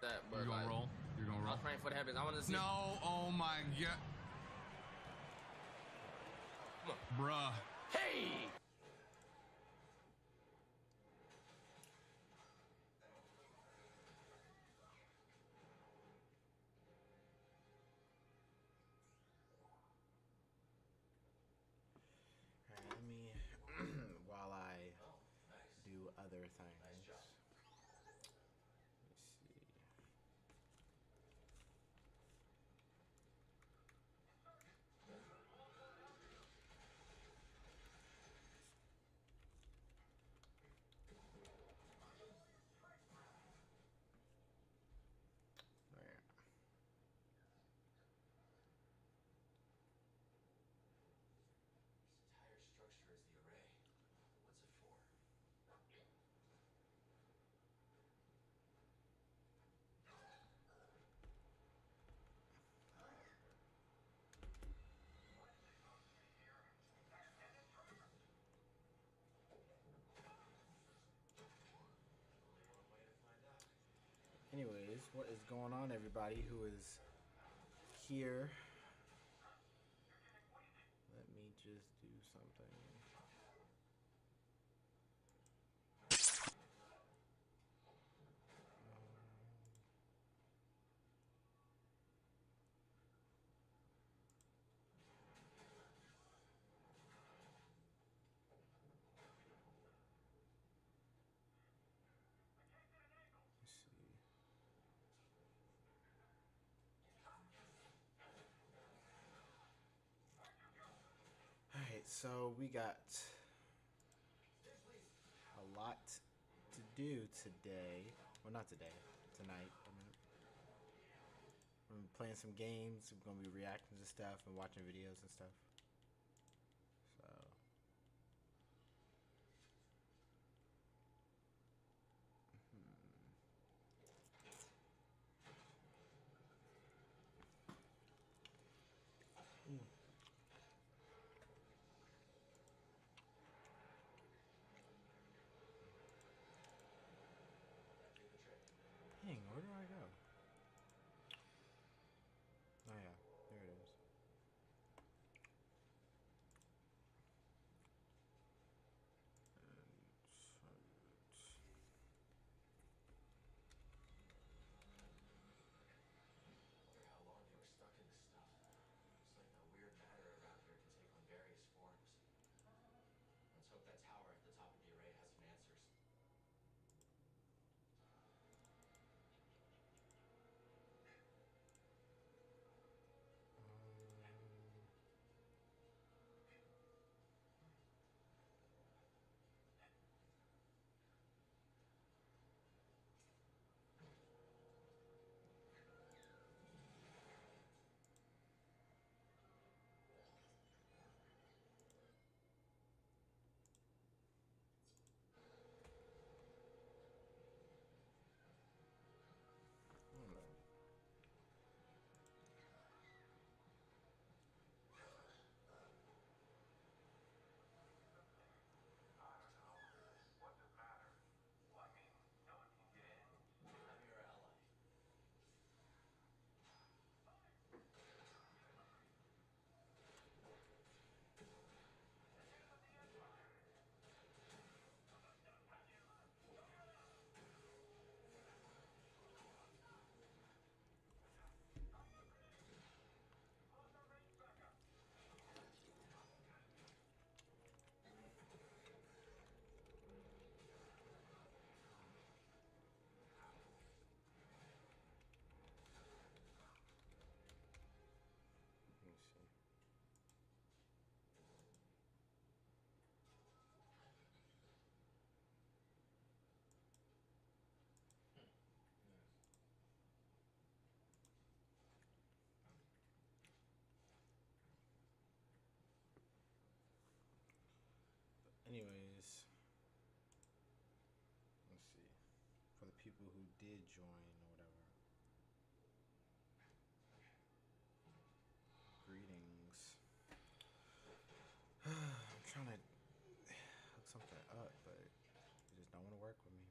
that, but You're gonna like, roll? You're gonna I roll? was praying for the happens. I want to see. No, oh my god. Come on. Bruh. Hey! Alright, let me while I do other things. Nice job. Let's see. Alright. This entire structure is the array. What's it for? Only one way to find out. Anyways, what is going on, everybody who is here? Let me just do something. Let's see. Alright, so we got a lot to do today. Well, not today, tonight. I'm playing some games. We're gonna be reacting to stuff and watching videos and stuff. So. Dang, where do I go? Oh yeah, there it is. Wonder how long they were stuck in this stuff. It's like the weird matter around here can take on various forms. Let's hope that tower at the top of the array has some answers. I'm your ally. Let me see. Anyways, let's see. For the people who did join or whatever. Greetings. I'm trying to hook something up, but it just don't want to work with me.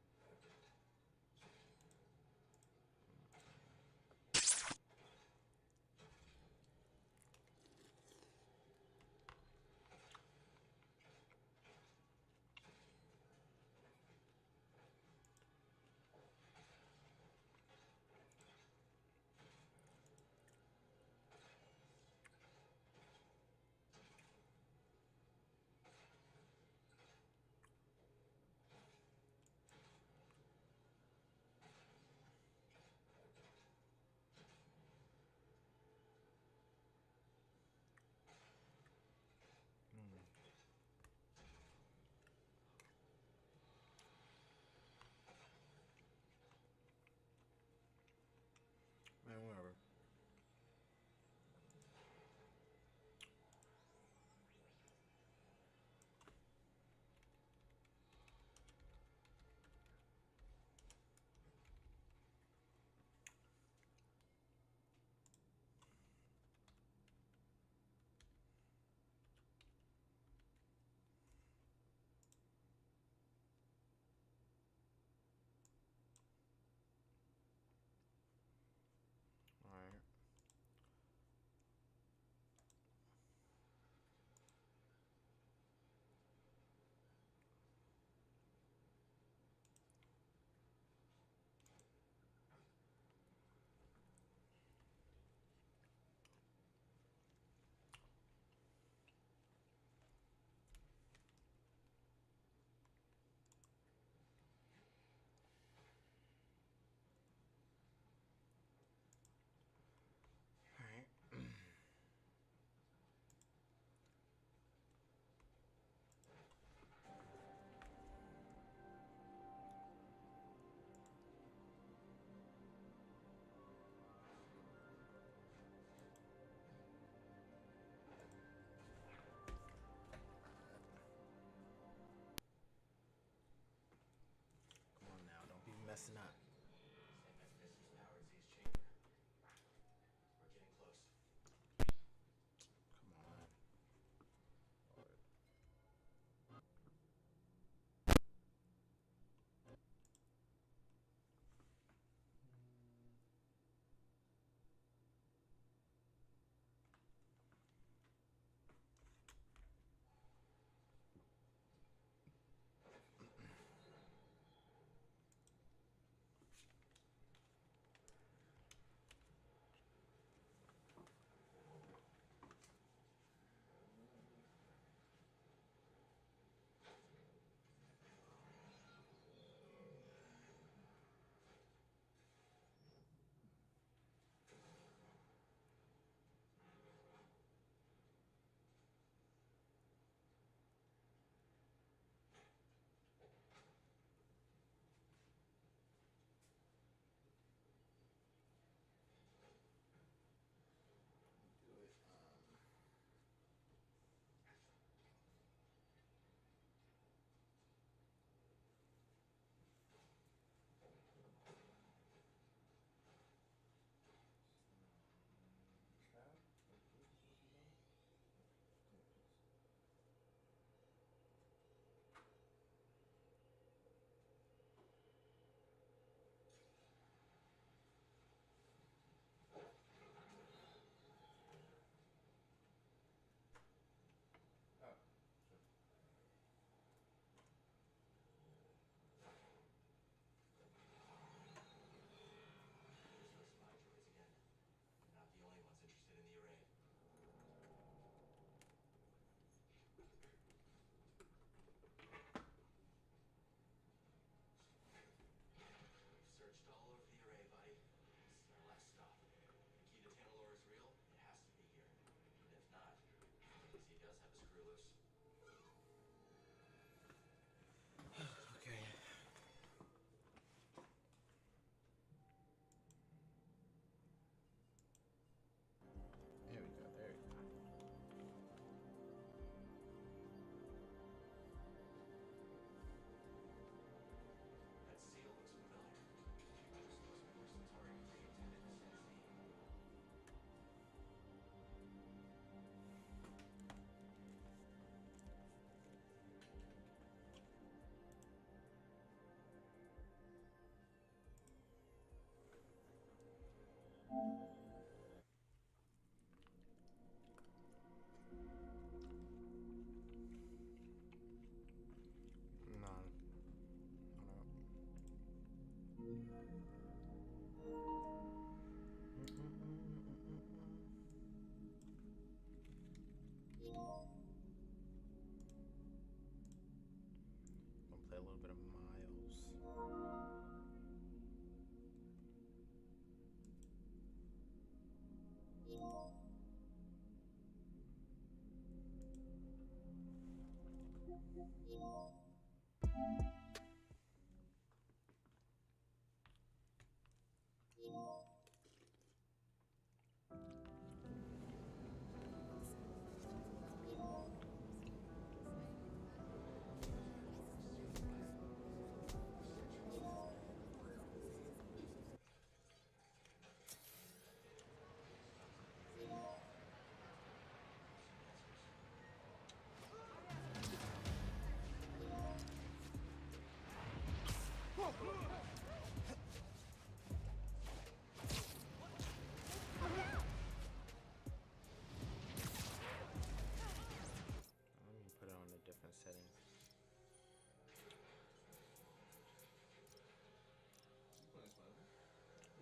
Put it on a different setting.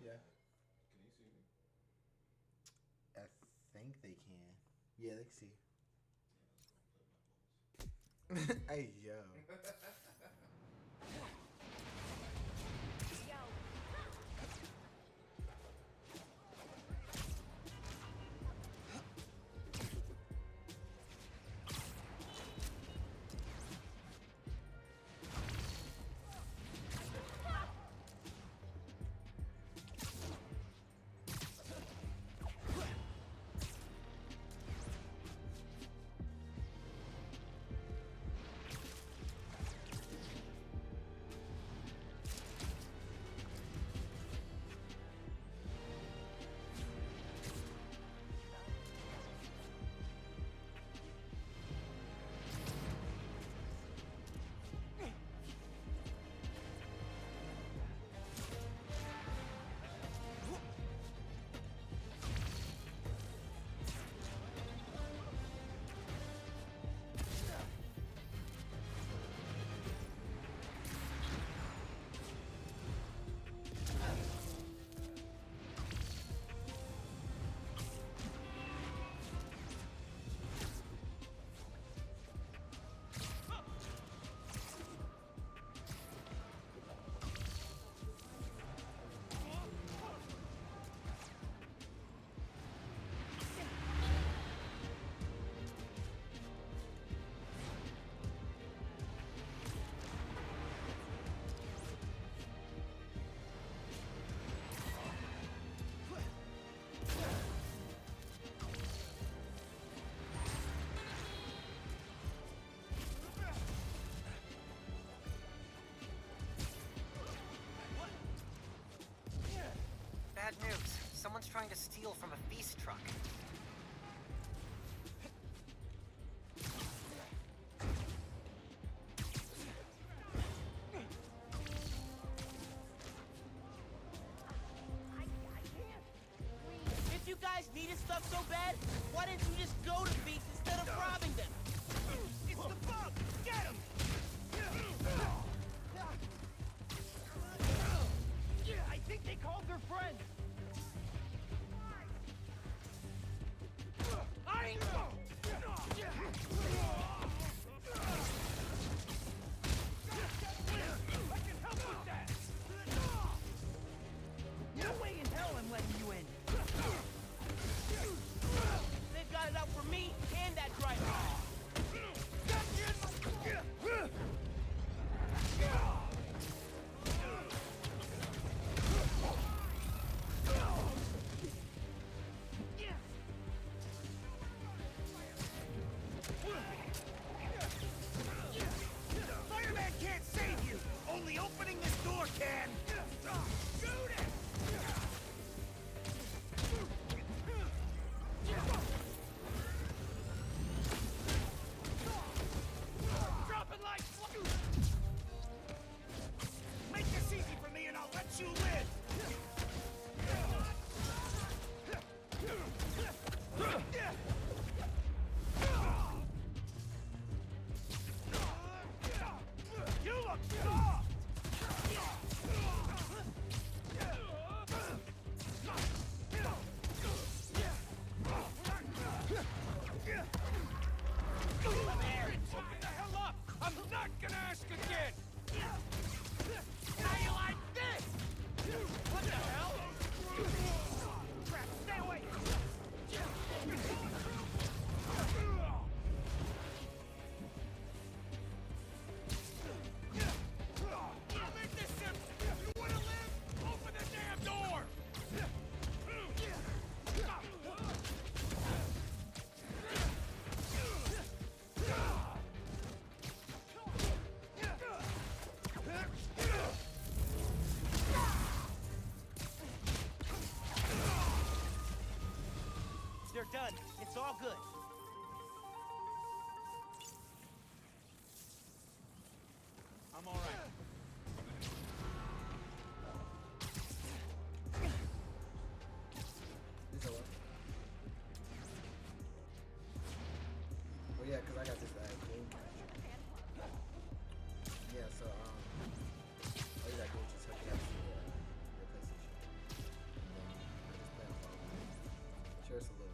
Yeah. Can you see me? I think they can. Yeah, they can see. Hey, yo. Bad news. Someone's trying to steal from a feast truck. If you guys needed stuff so bad, why didn't you just go to feast instead of robbing them? It's the bug! Get him! I think they called their friend. I can help with that. No way in hell I'm letting you in. They've got it out for me and that driver. we're done. It's all good. I'm all right. It's a what? Well, yeah, because I got this game capture. Yeah, so, all you gotta do is just hook it up to your PlayStation. And then I just play on phone. Sure, it's a little.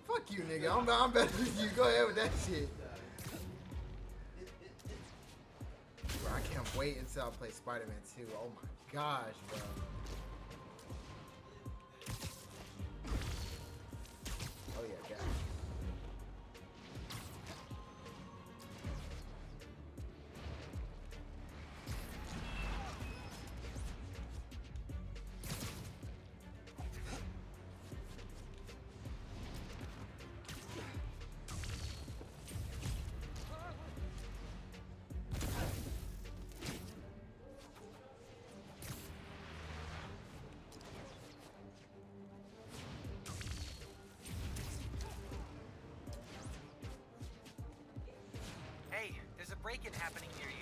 Fuck you, nigga. I'm better than you. Go ahead with that shit. Bro, I can't wait until I play Spider-Man 2. Oh my gosh, bro. Oh yeah, God. Hey, there's a break-in happening near you.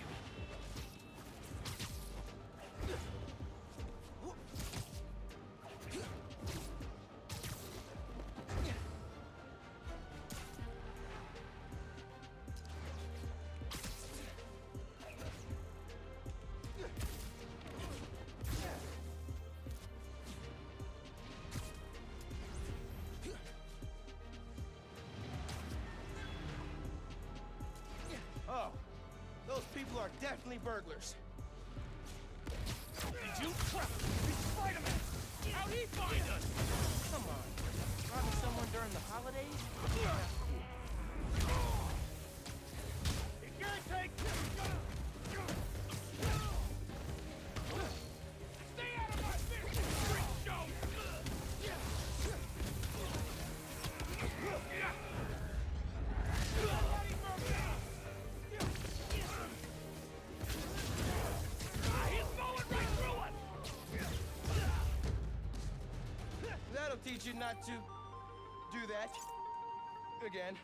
Oh, those people are definitely burglars. Did you trust Spider-Man? How'd he find us? Come on. Robbing someone during the holidays? You can't take this! Stay out of my business, freak show! That'll teach you not to do that again.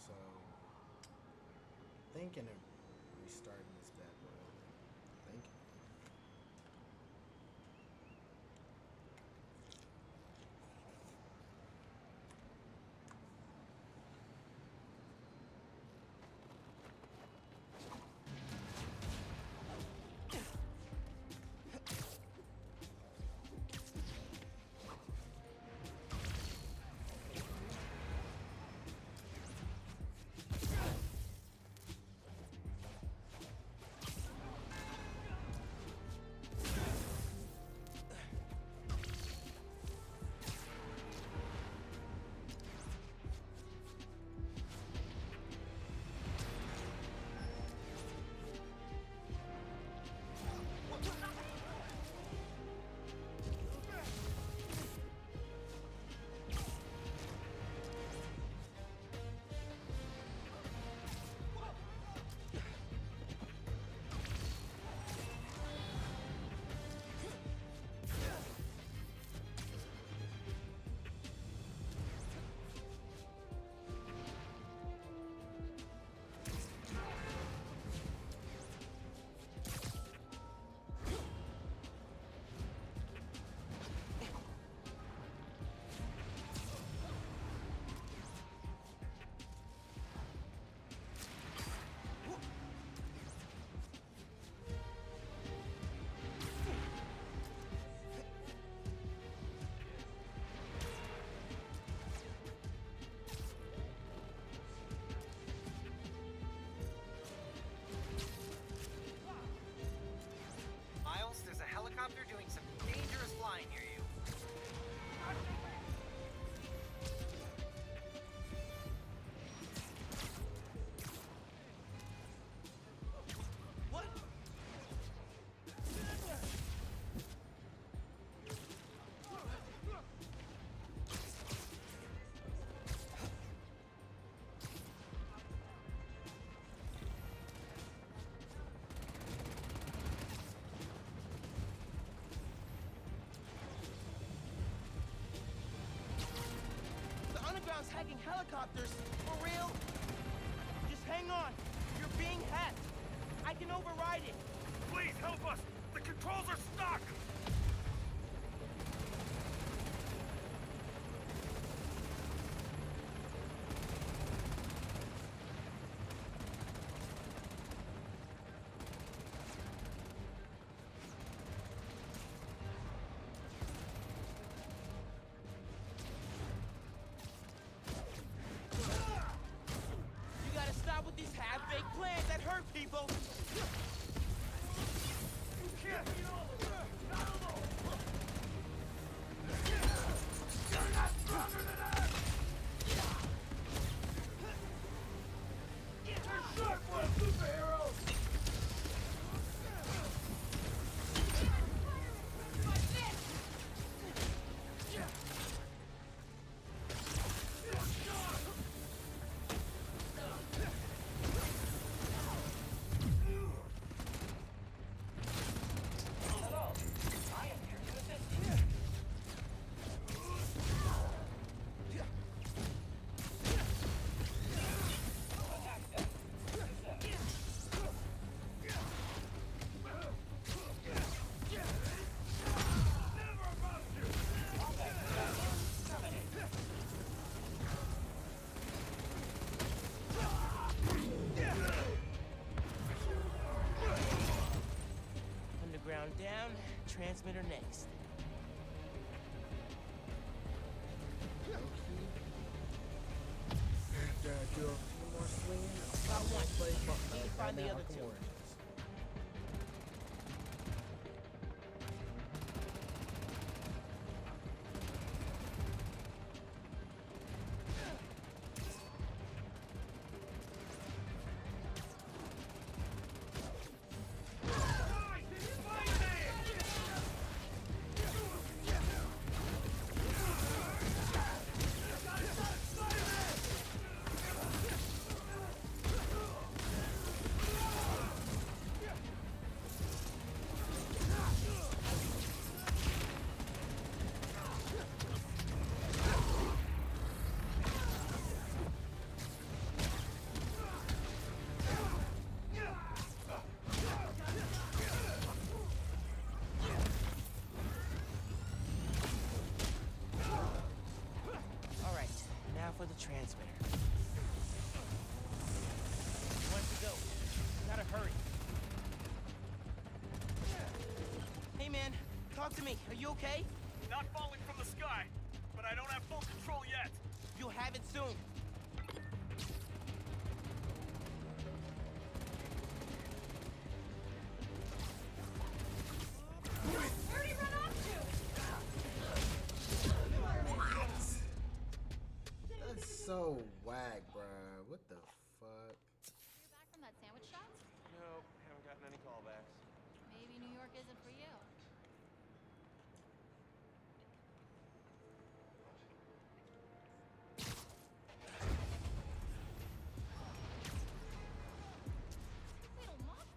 So, thinking of restarting this bad boy. Thinking. Helicopters? For real? Just hang on. You're being hacked. I can override it. Please help us! The controls are stuck! You gotta stop with these half-baked plans that hurt people. Underground down, transmitter next. Do a few more swings. About one. Play Need to find the other Arkham two. Origins. Alright, now for the transmitter. One to go. Gotta hurry. Hey man, talk to me. Are you okay? Not falling from the sky, but I don't have full control yet. You'll have it soon. Where'd he run off to? That's so whack, bruh. What the fuck? You're back from that sandwich shop? No, haven't gotten any callbacks. Maybe New York isn't for you. Little moth.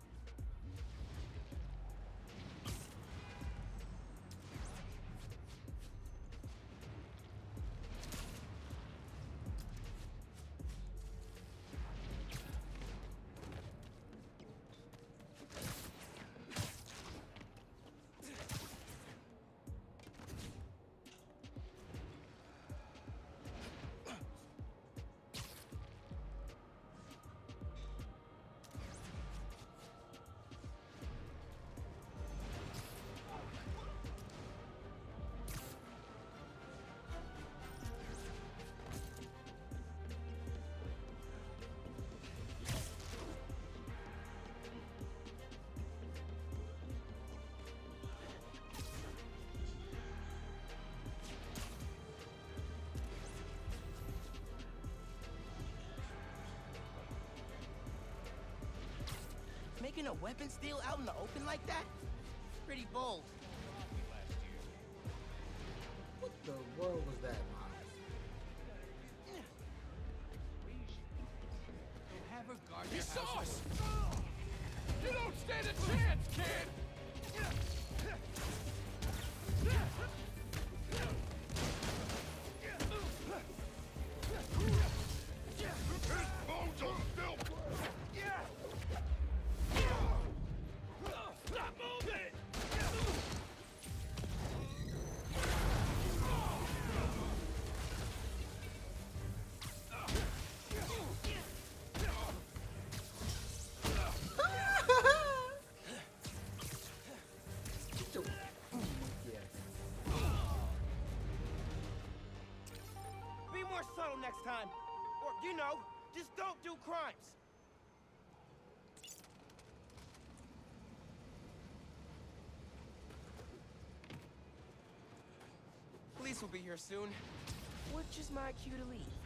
Making a weapons deal out in the open like that? Pretty bold. What the world was that, Miles? Have her guard your house. You don't stand a chance, kid! next time. Or, you know, just don't do crimes. Police will be here soon. Which is my cue to leave.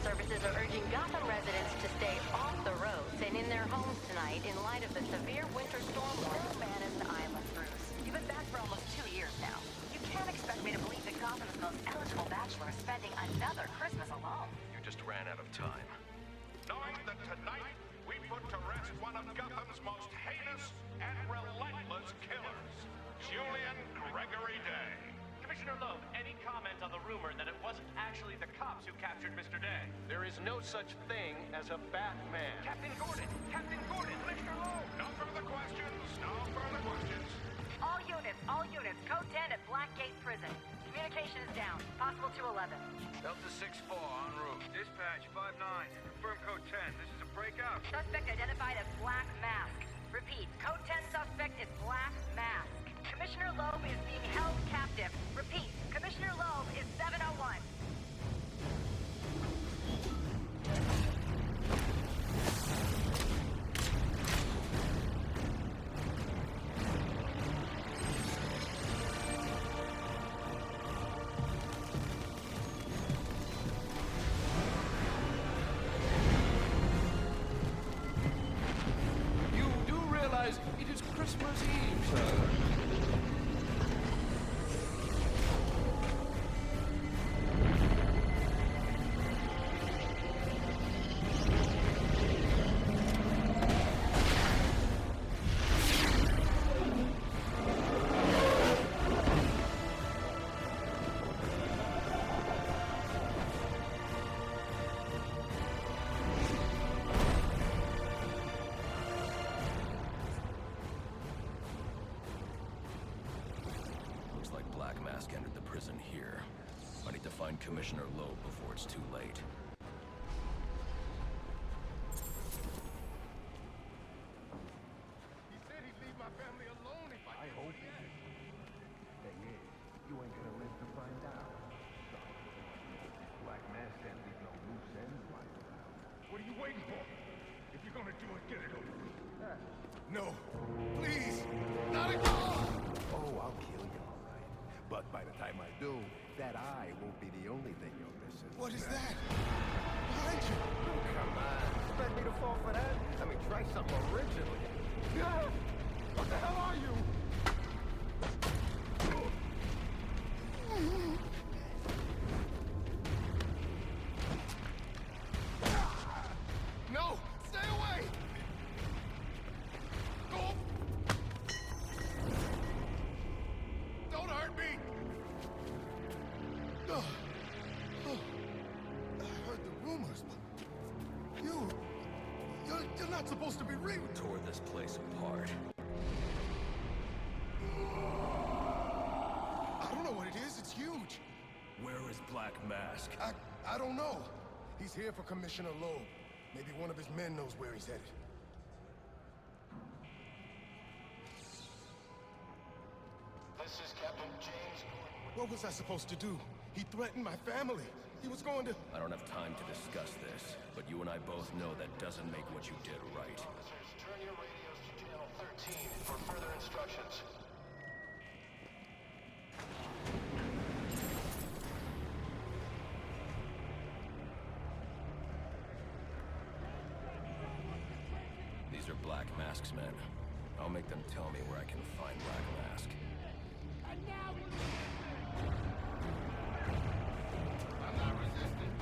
services are urging Gotham residents to stay off the roads and in their homes tonight in light of the severe winter storm warning. Man is an island, Bruce. You've been back for almost 2 years now. You can't expect me to believe that Gotham's most eligible bachelor is spending another Christmas alone. You just ran out of time. Knowing that tonight we put to rest one of Gotham's most heinous and relentless killers, Julian Gregory Day. Commissioner Loeb, any comment on the rumor that it wasn't actually the cops who captured Mr. Day? There is no such thing as a Batman. Captain Gordon! Captain Gordon! Commissioner Loeb! No further questions. No further questions. All units, code 10 at Blackgate Prison. Communication is down. Possible 211. Delta 6-4 en route. Dispatch 5-9. Confirm code 10. This is a breakout. Suspect identified as Black Mask. Repeat, code 10 suspect is Black Mask. Commissioner Loeb is being held captive. Repeat, Commissioner Loeb is 701. You do realize it is Christmas Eve, sir. Looks like Black Mask entered the prison here. I need to find Commissioner Loeb before it's too late. He said he'd leave my family alone if I hope he did. Thing is, you ain't gonna live to find out. Black Mask can't leave no loose ends lying around. What are you waiting for? If you're gonna do it, get it over with. No. Please. Not again. Oh, I'll kill you, all right. But by the time I do, that eye won't be the only thing you're missing. What is that? Behind you. Come on. Expect me to fall for that? I mean, try something original. What the hell are you? No! Stay away! Go! Don't hurt me! Oh. I heard the rumors, but you're not supposed to be real. Tore this place apart. I don't know what it is. It's huge. Where is Black Mask? I don't know. He's here for Commissioner Loeb. Maybe one of his men knows where he's headed. This is Captain James. What was I supposed to do? He threatened my family. He was going to... I don't have time to discuss this, but you and I both know that doesn't make what you did right. Officers, turn your radios to channel 13 for further instructions. These are Black Mask's men. I'll make them tell me where I can find Black Mask. I'm not resisting.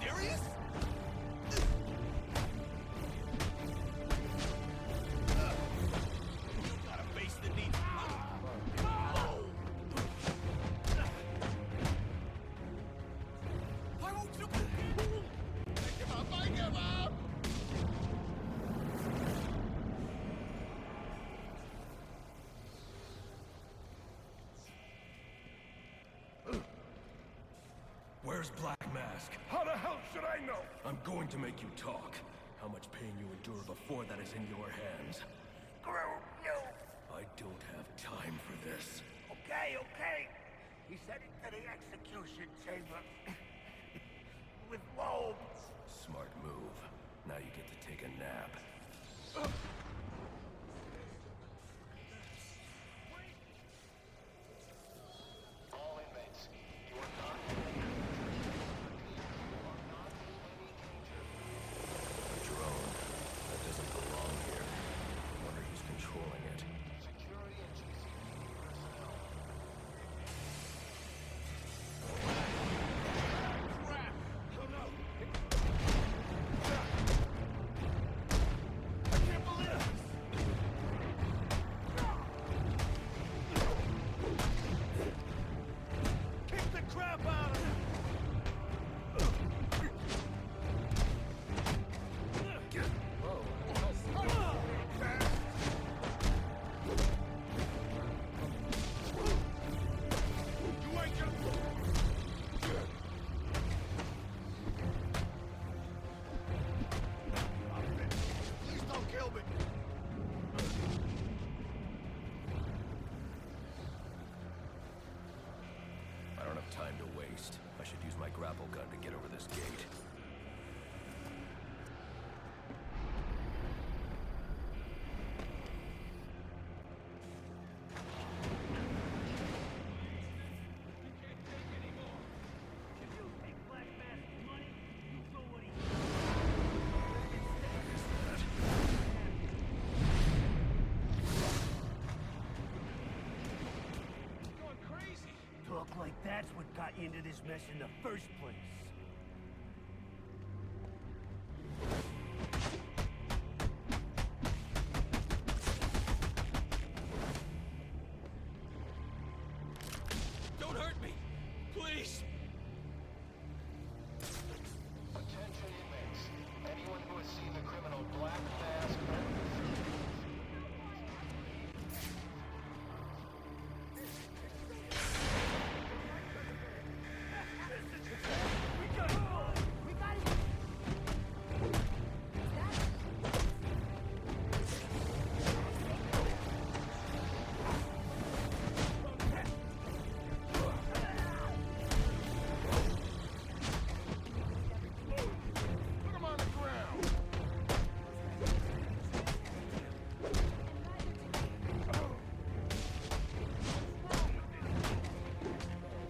Serious? Gotta face the need. Why won't you? I give up! I give up! Where's Black Mask? How the hell should I know? I'm going to make you talk. How much pain you endure before that is in your hands. I don't have time for this. Okay. He's heading to the execution chamber. With Loeb. Smart move. Now you get to take a nap. All inmates, you are not A drone. That doesn't belong here. I wonder who's controlling it. security and GCPD personnel. Crap! Oh no! I can't believe it! grapple gun to get over this gate. Talk like that's what got you into this mess in the first place. Don't hurt me! Please! Attention inmates. Anyone who has seen the criminal Black Mask Put him on the ground.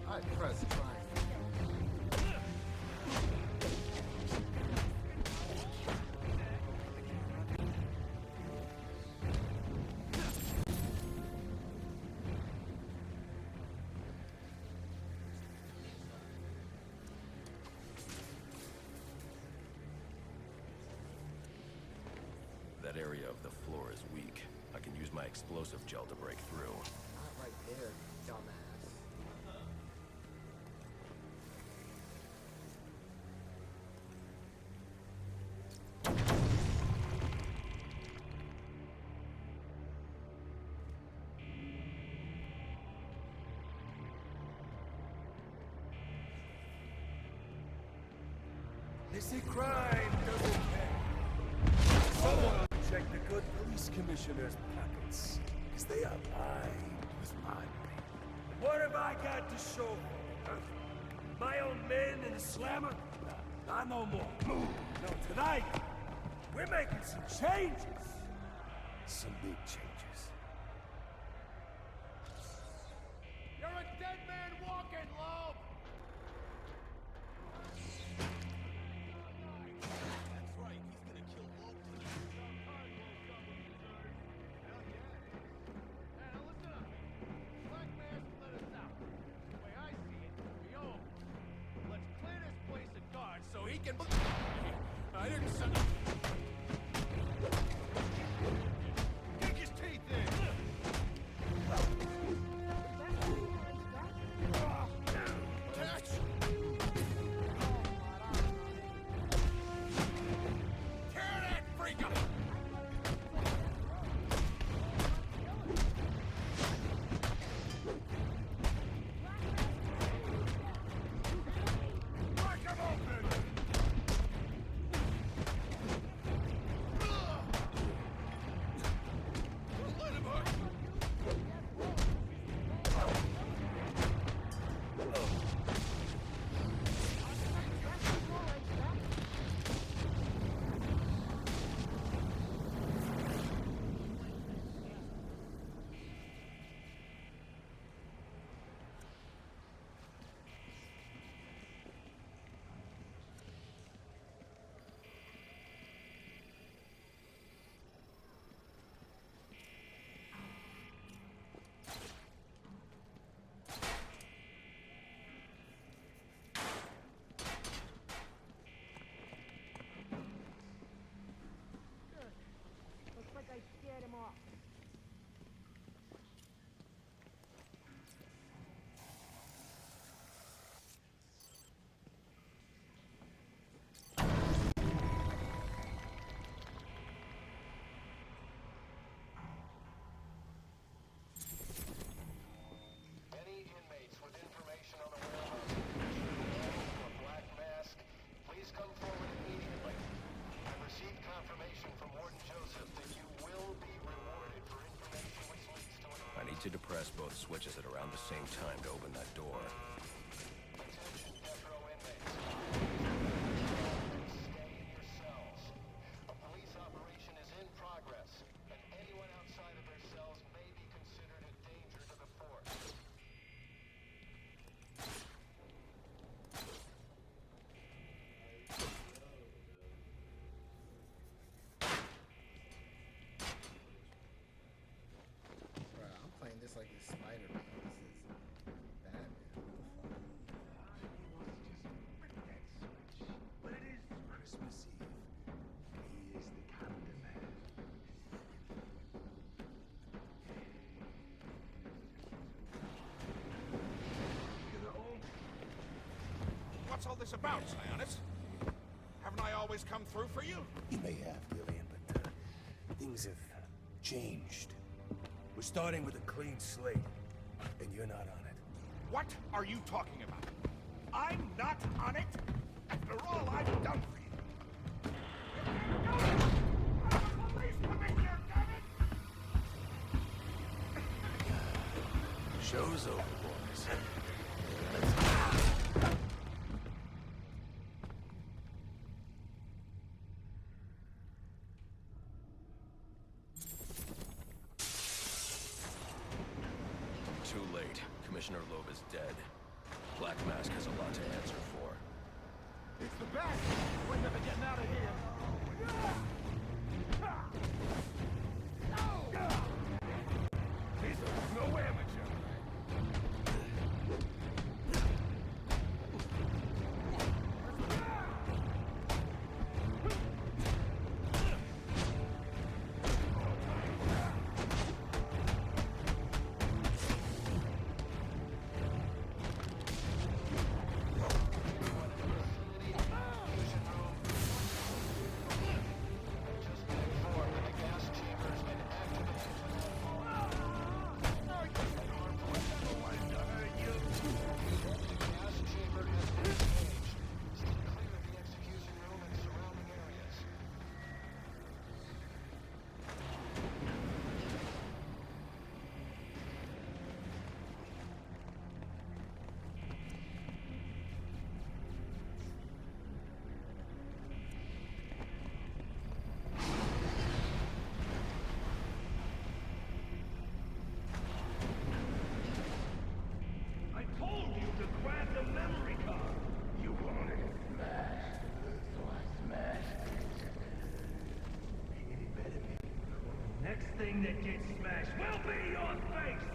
I press triangle. That area of the floor is weak. I can use my explosive gel to break through. Not right there, dumbass. They say crime doesn't pay. Someone check the good police commissioner's pockets, because they are lined with my people. What have I got to show for it, huh? My own men in a slammer? Not no more. No, tonight, we're making some changes. Some big changes. You're a dead man walking, Loeb. That's right. He's gonna kill Loeb tonight. Hell yeah. Hey, now listen up. Black Mask let us out. The way I see it, we owe him. Let's clear this place of guards so he can. I didn't send him. Kick his teeth in. Catch! Tear that freak up! Break him open! Don't let him hurt! Looks like I scared him off. Any inmates with information on the whereabouts of a Black Mask, please come forward immediately. I've received confirmation from Warden Joseph that you will be rewarded for information which leads to an... I need to depress both switches at around the same time to open that door. Attention death row inmates. this about, Sionis? Haven't I always come through for you? You may have, Gillian, but things have changed. We're starting with a clean slate, and you're not on it. What are you talking about? I'm not on it? After all I've done for you. I'm a police commissioner, damn it! Show's over, boys. Too late. Commissioner Loeb is dead. Black Mask has a lot to answer for. It's the best! We're never getting out of here! He's no amateur. Thing that gets smashed will be your face!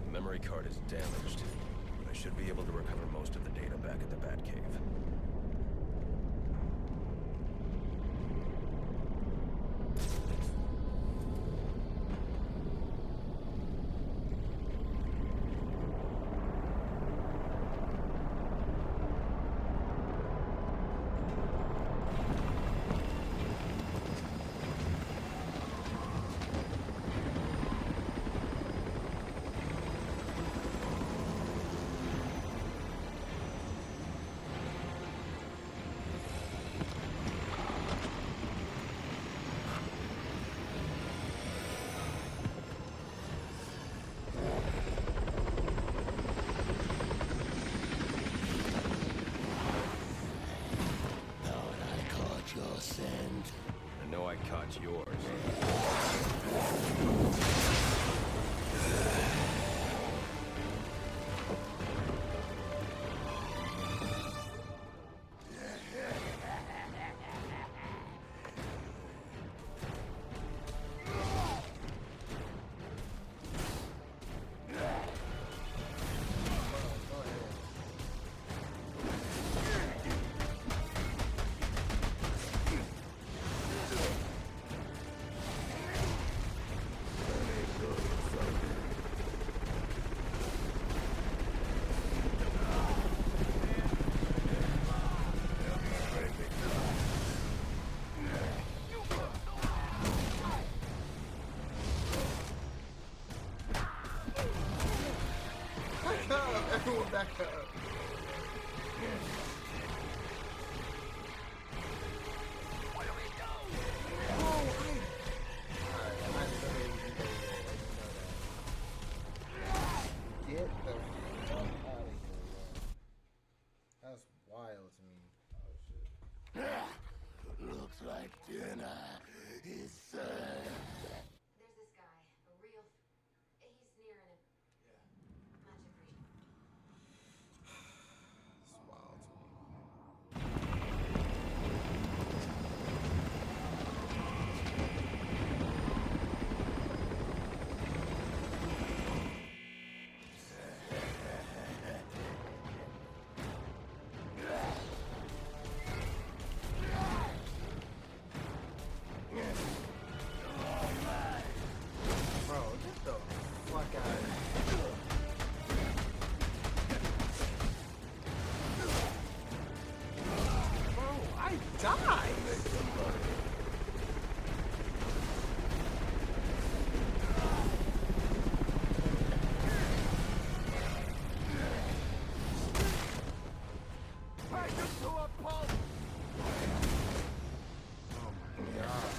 The memory card is damaged, but I should be able to recover most of the data back at the Batcave. I know I caught yours. Everyone back up. Get the fuck out of here. That's wild to me. Looks like dinner is served. There's this guy, a real... He's near an... Much appreciated. It's wild to me. Die! Back up to a pulse! Oh my gosh,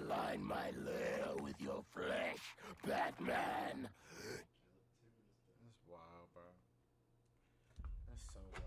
Align my lair with your flesh, Batman. That's wild, bro. That's so wild.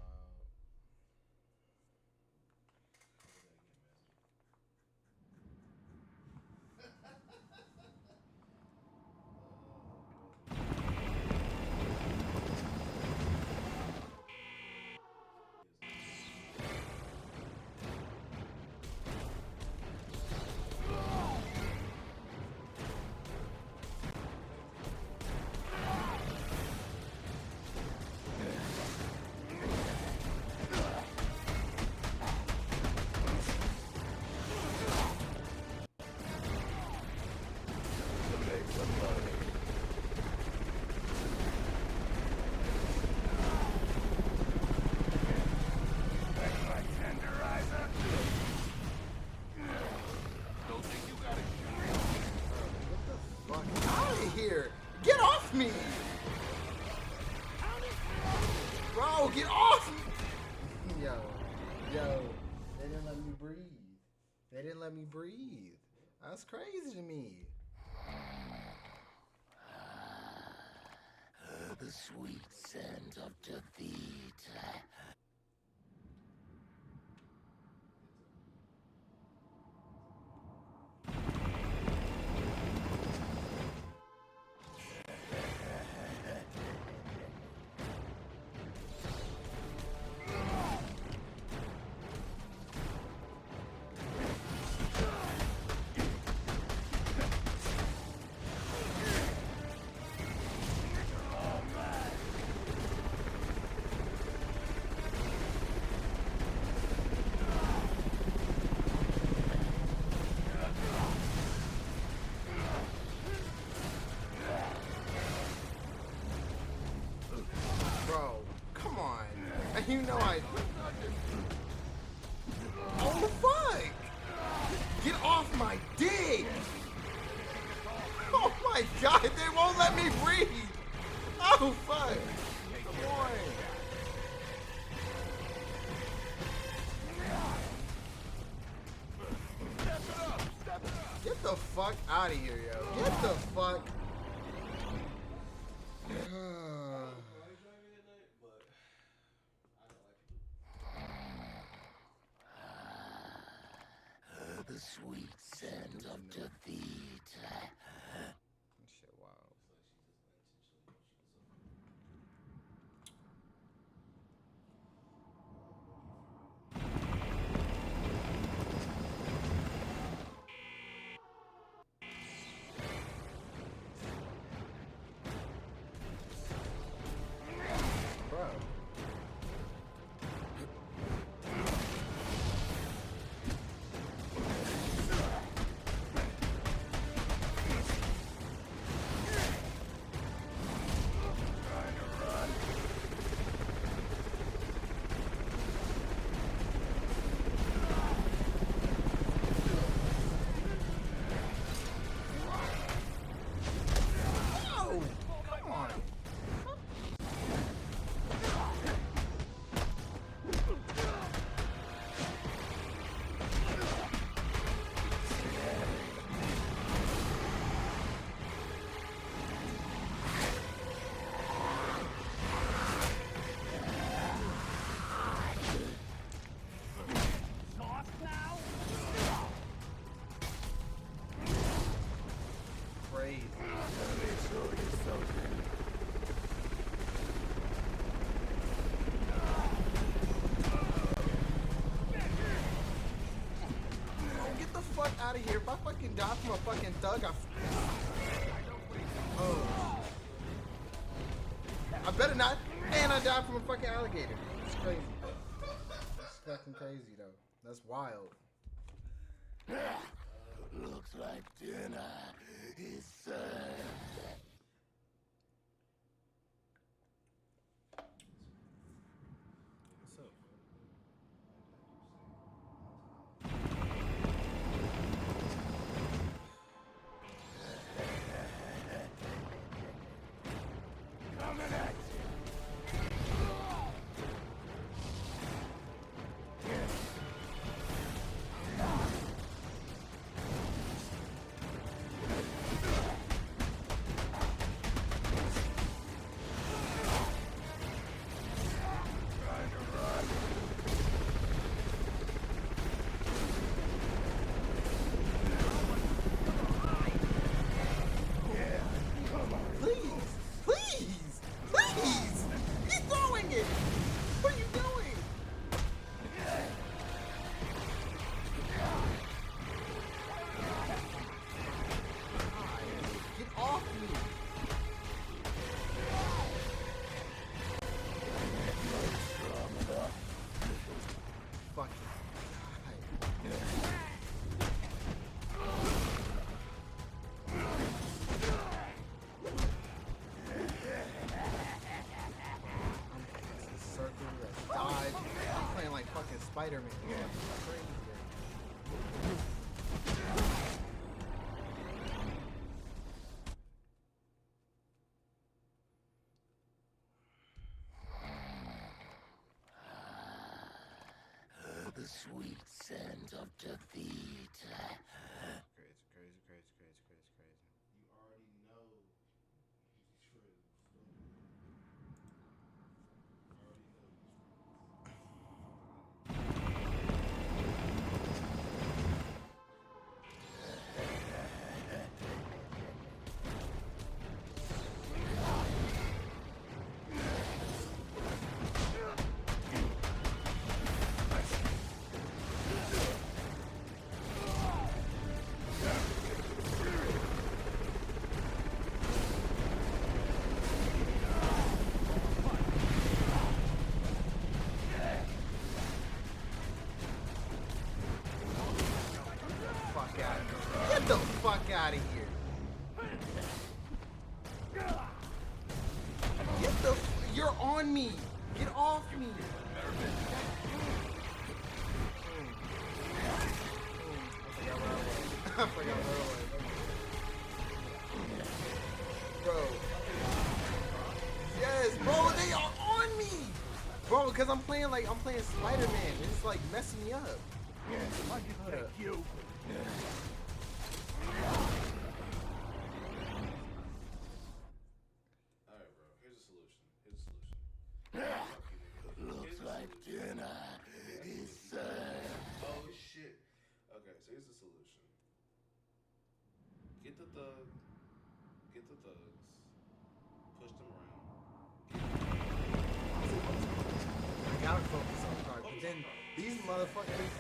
Fuck out of here! Get off me! Bro, get off me! Yo, they didn't let me breathe. They didn't let me breathe. That's crazy to me. The sweet scent of defeat. Bro, come on. You know I... Oh, fuck! Get off my dick! Oh my god, they won't let me breathe! Oh, fuck! Come on! Get the fuck out of here, yo. Get the fuck... The sweet scent of defeat. Shit, wow. Bro. Oh, come on. Crazy. Oh, get the fuck out of here. If I fucking die from a fucking thug, Oh. I better not. And I died from a fucking alligator. It's crazy. It's fucking crazy, though. That's wild. Looks like dinner is served. So. Coming at Spider-Man. Yeah, crazy. the sweet scent of defeat. Crazy. You already know he's true. Get the fuck out of here. Get the you're on me. Get off me. I forgot where I was. Bro. Yes, bro, they are on me. Bro, because I'm playing Spider-Man. It's like messing me up. Thank you. Alright, bro. Here's a solution. Looks like dinner is served. Oh, shit. Okay, so here's the solution. Get the thugs. Push them around. I gotta focus on the card, but then these motherfuckers.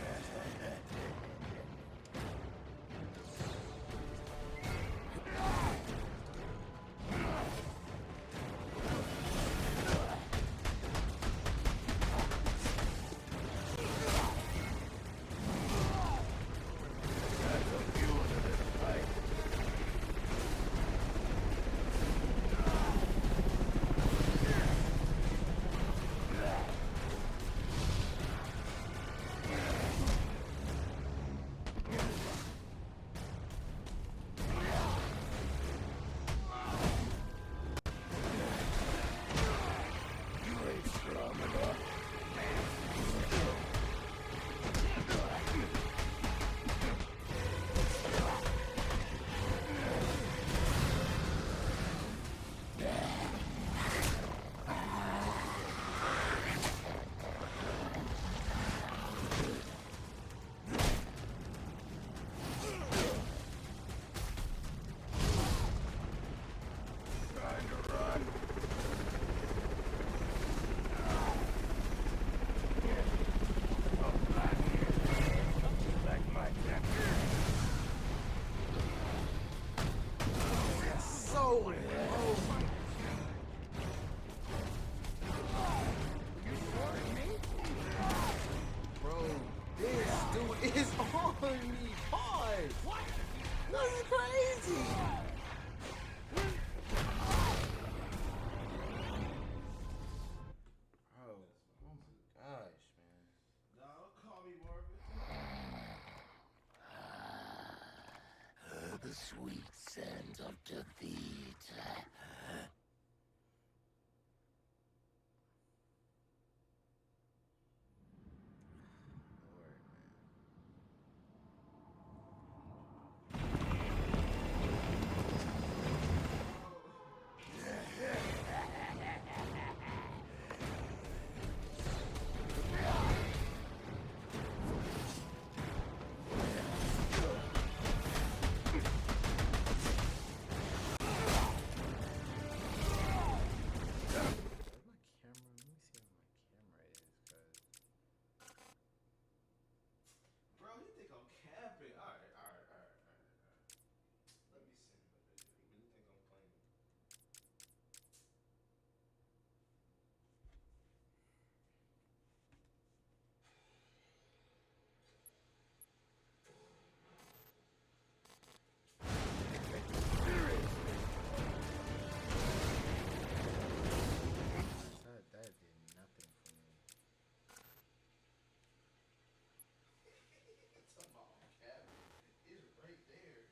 Bro, this dude is on me. That's crazy. Oh my gosh, man. No, don't call me Marvin. The sweet scent of defeat. Lord, man. Bro, you think I'm camping? Alright. Let me send him a video. You really think I'm playing? That did nothing for me. It's a mom camping. It's right there.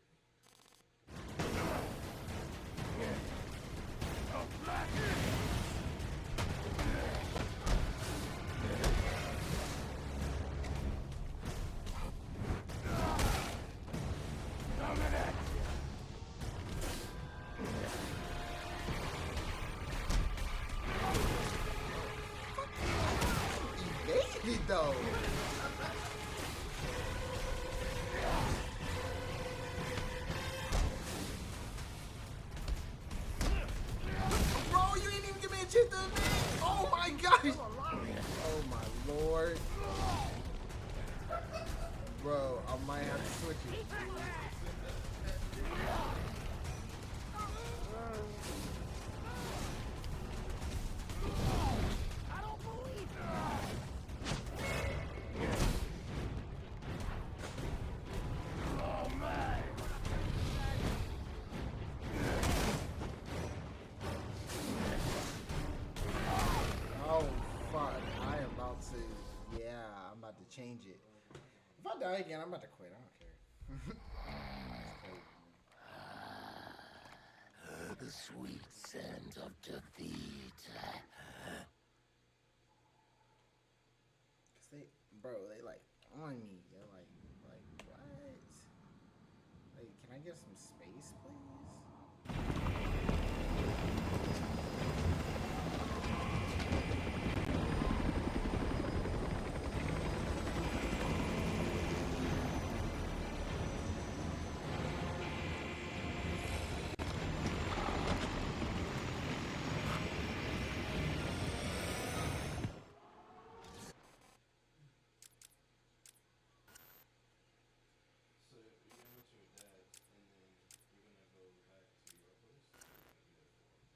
Evaded though. Bro, you didn't even give me a chance to advance. Oh my gosh. Oh my lord. Bro, I might have to switch it. I don't believe it. Oh man! Oh fuck. I am about to, yeah, I'm about to change it. If I die again, I'm about to quit. I don't care. That's crazy. The sweet scent of defeat. Cause they like on me. They're like what? Like, can I get some space, please? So you're gonna go to your dad's and then you're gonna go back to your place? Or you're gonna be there for him?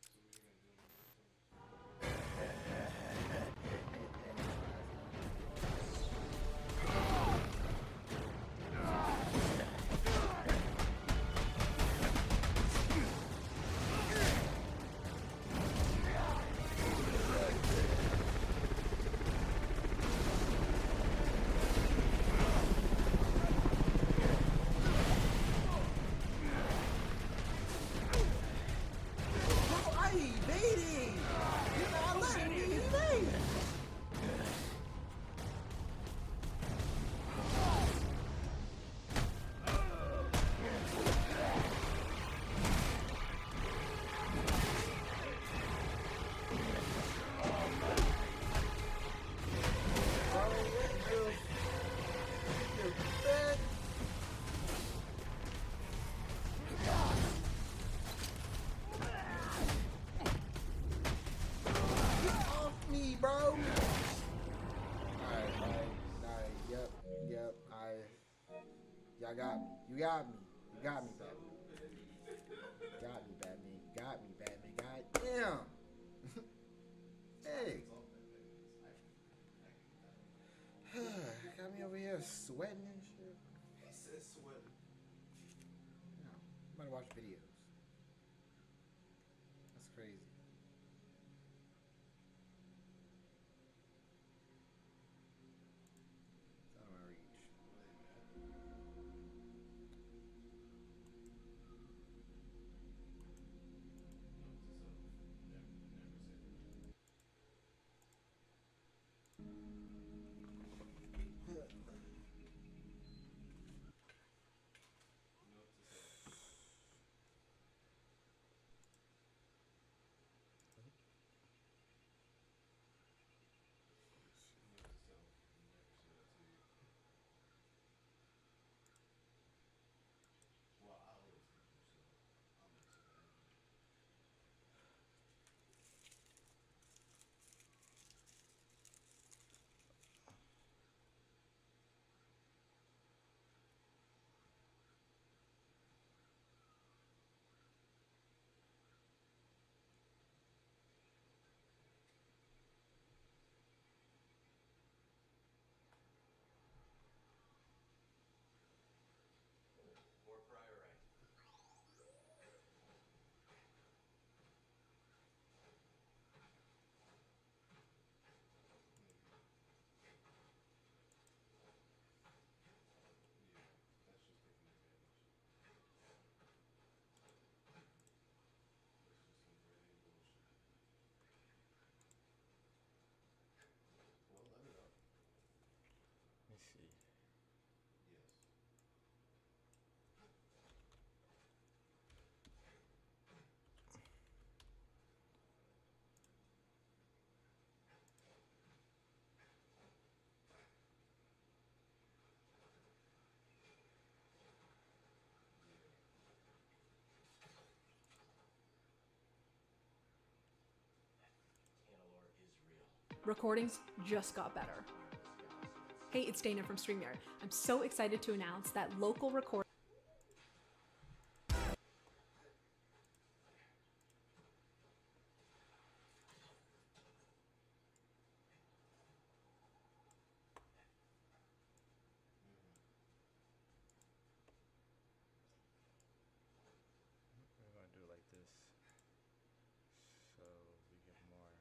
So what are you gonna do in the meantime? Bro, I evaded! You're not letting me evade! Bro, what the fuck? Get off me, bro! Alright, yep, y'all got me. You got me, Batman. Got me, Batman. God damn! Hey! there sweating and shit. He says sweating. No, I'm gonna watch videos. That's crazy. It's out of my reach. Let's see. Recordings just got better. Hey, it's Dana from StreamYard. I'm so excited to announce that local record. We're gonna do it like this, so we get more.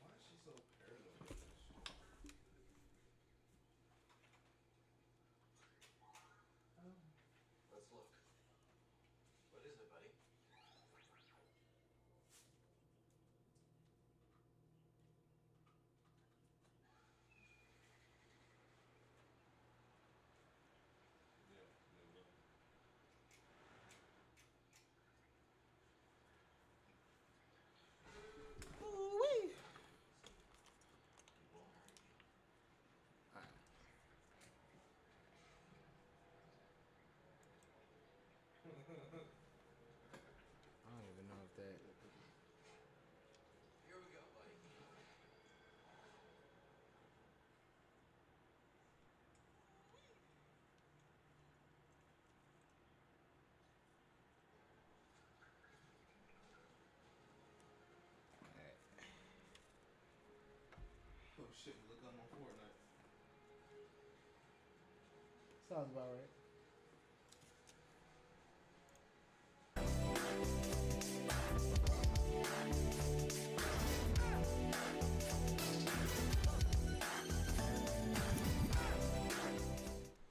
Why is she so paranoid with this shit? Let's look. What is it, buddy? Ooh-wee. I don't even know if that. Here we go, buddy. Oh shit, look up on Fortnite. Sounds about right.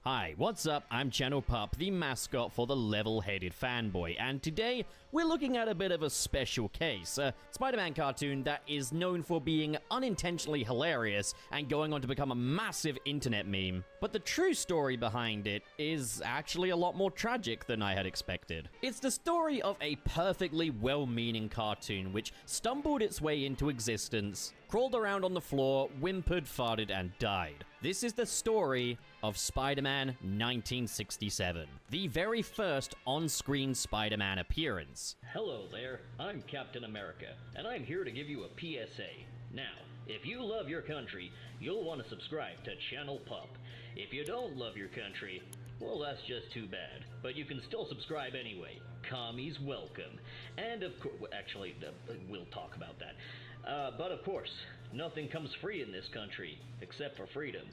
Hi, what's up? I'm Channel Pup, the mascot for the Level-Headed Fanboy, and today we're looking at a bit of a special case, a Spider-Man cartoon that is known for being unintentionally hilarious and going on to become a massive internet meme. But the true story behind it is actually a lot more tragic than I had expected. It's the story of a perfectly well-meaning cartoon which stumbled its way into existence, crawled around on the floor, whimpered, farted, and died. This is the story of Spider-Man 1967, the very first on-screen Spider-Man appearance. Hello there, I'm Captain America, and I'm here to give you a PSA. Now, If you love your country, you'll want to subscribe to Channel Pup. If you don't love your country, well, that's just too bad. But you can still subscribe anyway. Commies welcome. And of course, actually, we'll talk about that. But of course, nothing comes free in this country, except for freedom.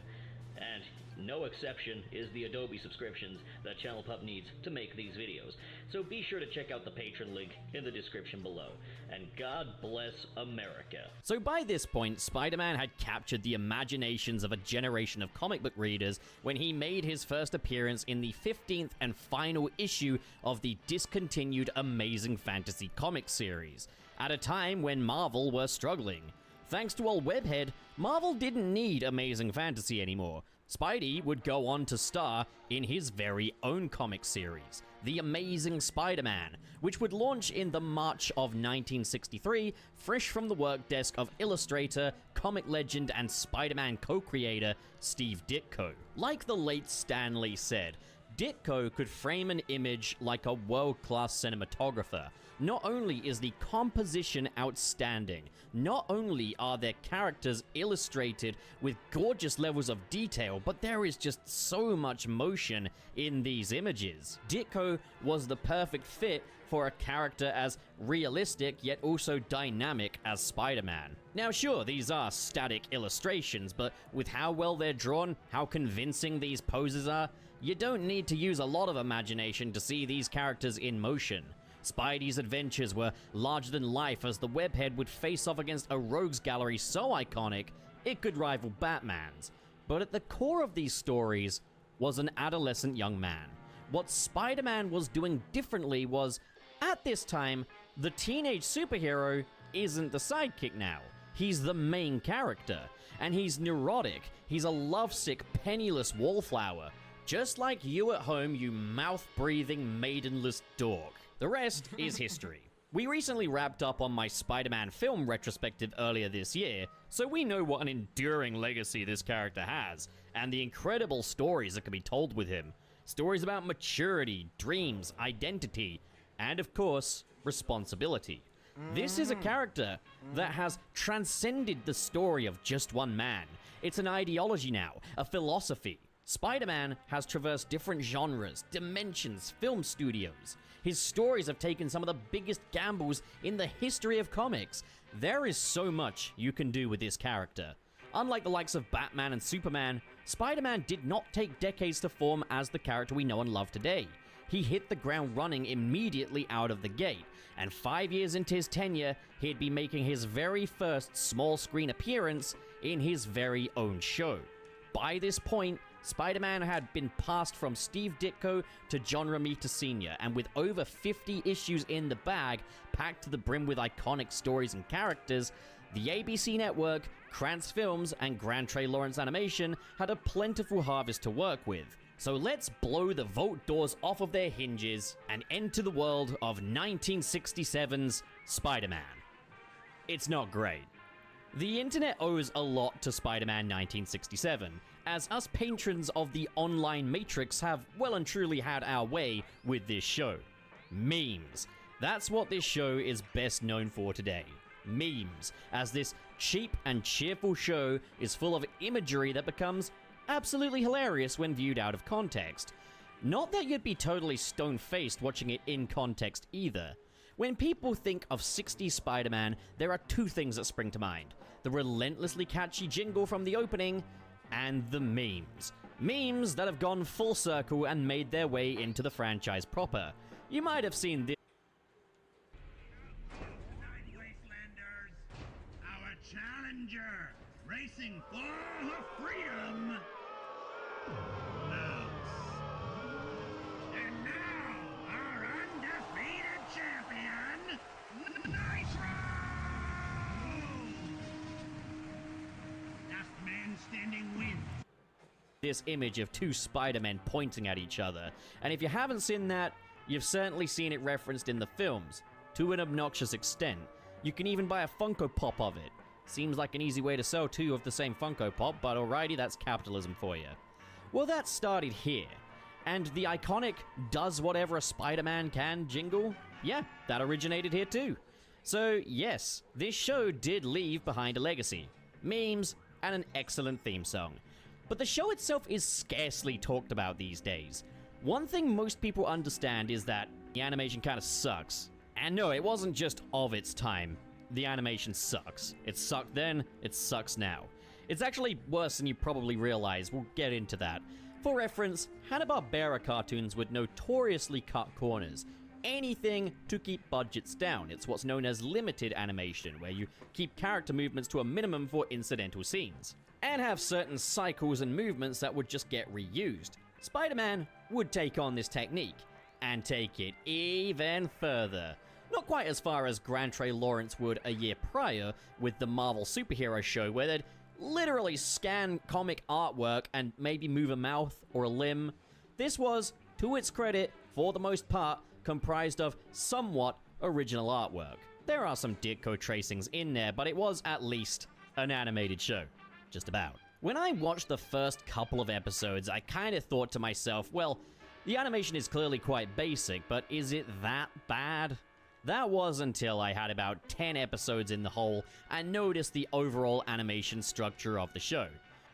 And no exception is the Adobe subscriptions that Channel Pup needs to make these videos. So be sure to check out the Patreon link in the description below. And God bless America. So by this point, Spider-Man had captured the imaginations of a generation of comic book readers when he made his first appearance in the 15th and final issue of the discontinued Amazing Fantasy comic series, at a time when Marvel were struggling. Thanks to old Webhead, Marvel didn't need Amazing Fantasy anymore. Spidey would go on to star in his very own comic series, The Amazing Spider-Man, which would launch in the March of 1963, fresh from the work desk of illustrator, comic legend, and Spider-Man co-creator Steve Ditko. Like the late Stan Lee said, Ditko could frame an image like a world-class cinematographer. Not only is the composition outstanding, not only are their characters illustrated with gorgeous levels of detail, but there is just so much motion in these images. Ditko was the perfect fit for a character as realistic yet also dynamic as Spider-Man. Now sure, these are static illustrations, but with how well they're drawn, how convincing these poses are, you don't need to use a lot of imagination to see these characters in motion. Spidey's adventures were larger than life as the Webhead would face off against a rogues gallery so iconic it could rival Batman's. But at the core of these stories was an adolescent young man. What Spider-Man was doing differently was, at this time, the teenage superhero isn't the sidekick now. He's the main character, and he's neurotic. He's a lovesick, penniless wallflower. Just like you at home, you mouth-breathing, maidenless dog. The rest is history. We recently wrapped up on my Spider-Man film retrospective earlier this year, so we know what an enduring legacy this character has, and the incredible stories that can be told with him. Stories about maturity, dreams, identity, and of course, responsibility. This is a character that has transcended the story of just one man. It's an ideology now, a philosophy. Spider-Man has traversed different genres, dimensions, film studios. His stories have taken some of the biggest gambles in the history of comics. There is so much you can do with this character. Unlike the likes of Batman and Superman, Spider-Man did not take decades to form as the character we know and love today. He hit the ground running immediately out of the gate, and 5 years into his tenure, he'd be making his very first small screen appearance in his very own show. By this point, Spider-Man had been passed from Steve Ditko to John Romita Sr., and with over 50 issues in the bag, packed to the brim with iconic stories and characters, the ABC Network, Krantz Films, and Grand Trey Lawrence Animation had a plentiful harvest to work with. So let's blow the vault doors off of their hinges and enter the world of 1967's Spider-Man. It's not great. The internet owes a lot to Spider-Man 1967, as us patrons of the online matrix have well and truly had our way with this show. Memes. That's what this show is best known for today. Memes, as this cheap and cheerful show is full of imagery that becomes absolutely hilarious when viewed out of context. Not that you'd be totally stone-faced watching it in context either. When people think of 60s Spider-Man, there are two things that spring to mind: the relentlessly catchy jingle from the opening, and the memes. Memes that have gone full circle and made their way into the franchise proper. You might have seen this. Our challenger, racing for freedom, Mouse. And now, our undefeated champion, Nitro! Last man standing wins. This image of two Spider-Men pointing at each other, and if you haven't seen that, you've certainly seen it referenced in the films, to an obnoxious extent. You can even buy a Funko Pop of it. Seems like an easy way to sell two of the same Funko Pop, but alrighty, that's capitalism for you. Well, that started here, and the iconic "does whatever a Spider-Man can" jingle, yeah, that originated here too. So yes, this show did leave behind a legacy. memes, and an excellent theme song. But the show itself is scarcely talked about these days. One thing most people understand is that the animation kind of sucks. And no, it wasn't just of its time. The animation sucks. It sucked then, it sucks now. It's actually worse than you probably realize. We'll get into that. For reference, Hanna-Barbera cartoons would notoriously cut corners. Anything to keep budgets down. It's what's known as limited animation, where you keep character movements to a minimum for incidental scenes, and have certain cycles and movements that would just get reused. Spider-Man would take on this technique, and take it even further. Not quite as far as Grant Trey Lawrence would a year prior with the Marvel superhero show, where they'd literally scan comic artwork and maybe move a mouth or a limb. This was, to its credit, for the most part, comprised of somewhat original artwork. There are some Ditko tracings in there, but it was at least an animated show. Just about. When I watched the first couple of episodes, I kind of thought to myself, well, the animation is clearly quite basic, but is it that bad? That was until I had about 10 episodes in the hole and noticed the overall animation structure of the show.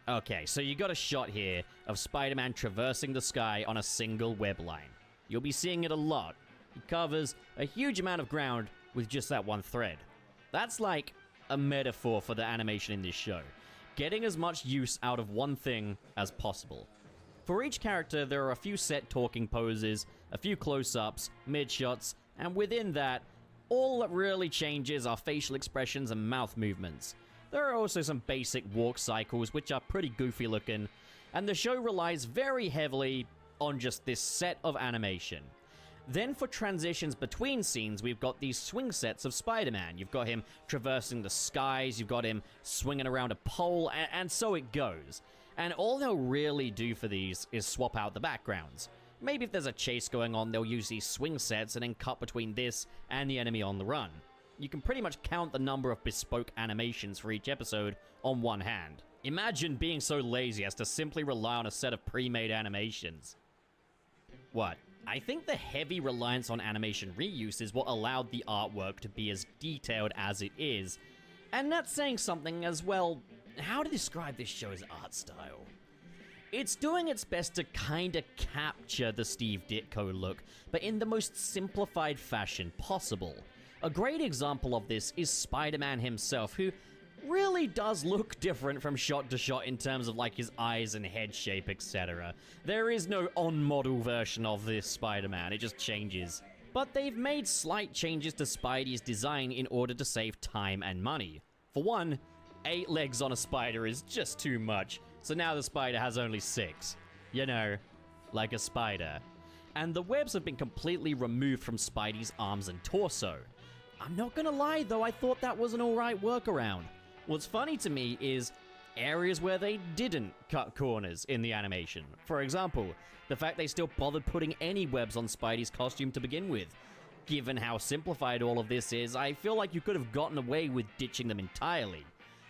Okay, so you got a shot here of Spider-Man traversing the sky on a single web line. You'll be seeing it a lot. He covers a huge amount of ground with just that one thread. That's like a metaphor for the animation in this show. Getting as much use out of one thing as possible. For each character, there are a few set talking poses, a few close-ups, mid-shots, and within that, all that really changes are facial expressions and mouth movements. There are also some basic walk cycles, which are pretty goofy looking, and the show relies very heavily on just this set of animation. Then for transitions between scenes, we've got these swing sets of Spider-Man. You've got him traversing the skies, you've got him swinging around a pole, and so it goes. And all they'll really do for these is swap out the backgrounds. Maybe if there's a chase going on, they'll use these swing sets and then cut between this and the enemy on the run. You can pretty much count the number of bespoke animations for each episode on one hand. Imagine being so lazy as to simply rely on a set of pre-made animations. What? I think the heavy reliance on animation reuse is what allowed the artwork to be as detailed as it is. And that's saying something as well. How to describe this show's art style? It's doing its best to kinda capture the Steve Ditko look, but in the most simplified fashion possible. A great example of this is Spider-Man himself, who really does look different from shot to shot in terms of like his eyes and head shape, etc. There is no on-model version of this Spider-Man, it just changes. But they've made slight changes to Spidey's design in order to save time and money. For one, 8 legs on a spider is just too much, so now the spider has only 6. You know, like a spider. And the webs have been completely removed from Spidey's arms and torso. I'm not gonna lie though, I thought that was an alright workaround. What's funny to me is areas where they didn't cut corners in the animation. For example, the fact they still bothered putting any webs on Spidey's costume to begin with. Given how simplified all of this is, I feel like you could have gotten away with ditching them entirely.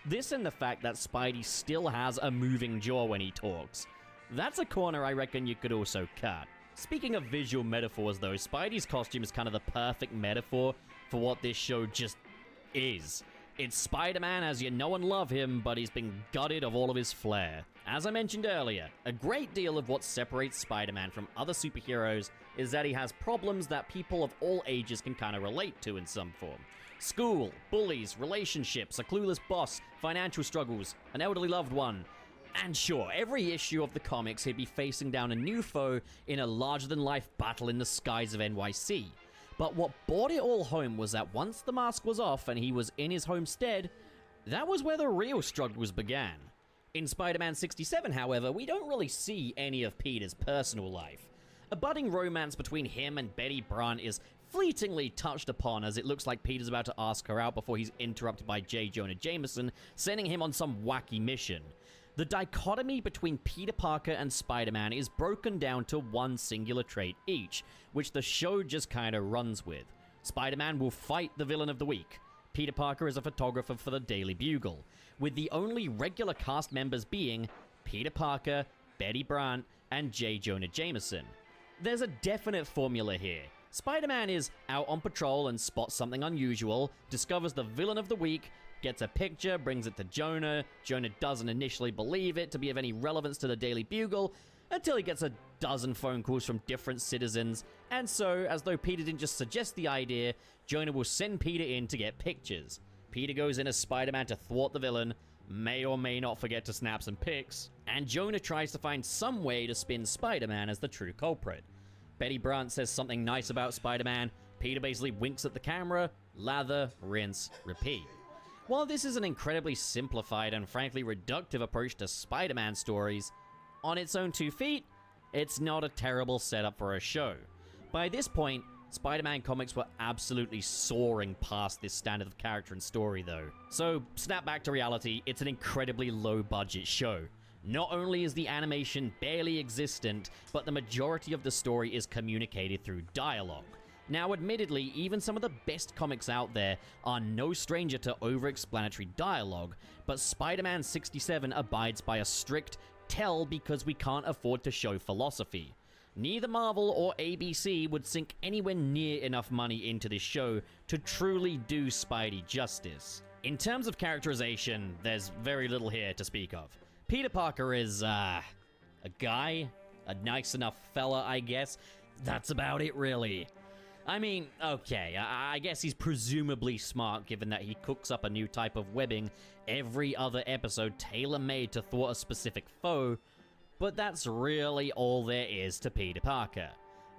This and the fact that Spidey still has a moving jaw when he talks. That's a corner I reckon you could also cut. Speaking of visual metaphors though, Spidey's costume is kind of the perfect metaphor for what this show just is. It's Spider-Man as you know and love him, but he's been gutted of all of his flair. As I mentioned earlier, a great deal of what separates Spider-Man from other superheroes is that he has problems that people of all ages can kind of relate to in some form. School, bullies, relationships, a clueless boss, financial struggles, an elderly loved one. And sure, every issue of the comics he'd be facing down a new foe in a larger-than-life battle in the skies of NYC. But what brought it all home was that once the mask was off and he was in his homestead, that was where the real struggles began. In Spider-Man 67, however, we don't really see any of Peter's personal life. A budding romance between him and Betty Brant is fleetingly touched upon as it looks like Peter's about to ask her out before he's interrupted by J. Jonah Jameson, sending him on some wacky mission. The dichotomy between Peter Parker and Spider-Man is broken down to one singular trait each, which the show just kinda runs with. Spider-Man will fight the villain of the week. Peter Parker is a photographer for the Daily Bugle, with the only regular cast members being Peter Parker, Betty Brant, and J. Jonah Jameson. There's a definite formula here. Spider-Man is out on patrol and spots something unusual, discovers the villain of the week, gets a picture, brings it to Jonah. Jonah doesn't initially believe it to be of any relevance to the Daily Bugle, until he gets a dozen phone calls from different citizens, and so, as though Peter didn't just suggest the idea, Jonah will send Peter in to get pictures. Peter goes in as Spider-Man to thwart the villain, may or may not forget to snap some pics, and Jonah tries to find some way to spin Spider-Man as the true culprit. Betty Brant says something nice about Spider-Man, Peter basically winks at the camera, lather, rinse, repeat. While this is an incredibly simplified and frankly reductive approach to Spider-Man stories, on its own 2 feet, it's not a terrible setup for a show. By this point, Spider-Man comics were absolutely soaring past this standard of character and story though. So, snap back to reality, it's an incredibly low-budget show. Not only is the animation barely existent, but the majority of the story is communicated through dialogue. Now, admittedly, even some of the best comics out there are no stranger to over-explanatory dialogue, but Spider-Man 67 abides by a strict tell because we can't afford to show philosophy. Neither Marvel or ABC would sink anywhere near enough money into this show to truly do Spidey justice. In terms of characterization, there's very little here to speak of. Peter Parker is, a guy? A nice enough fella, I guess? That's about it, really. I mean, okay, I guess he's presumably smart given that he cooks up a new type of webbing every other episode tailor-made to thwart a specific foe, but that's really all there is to Peter Parker.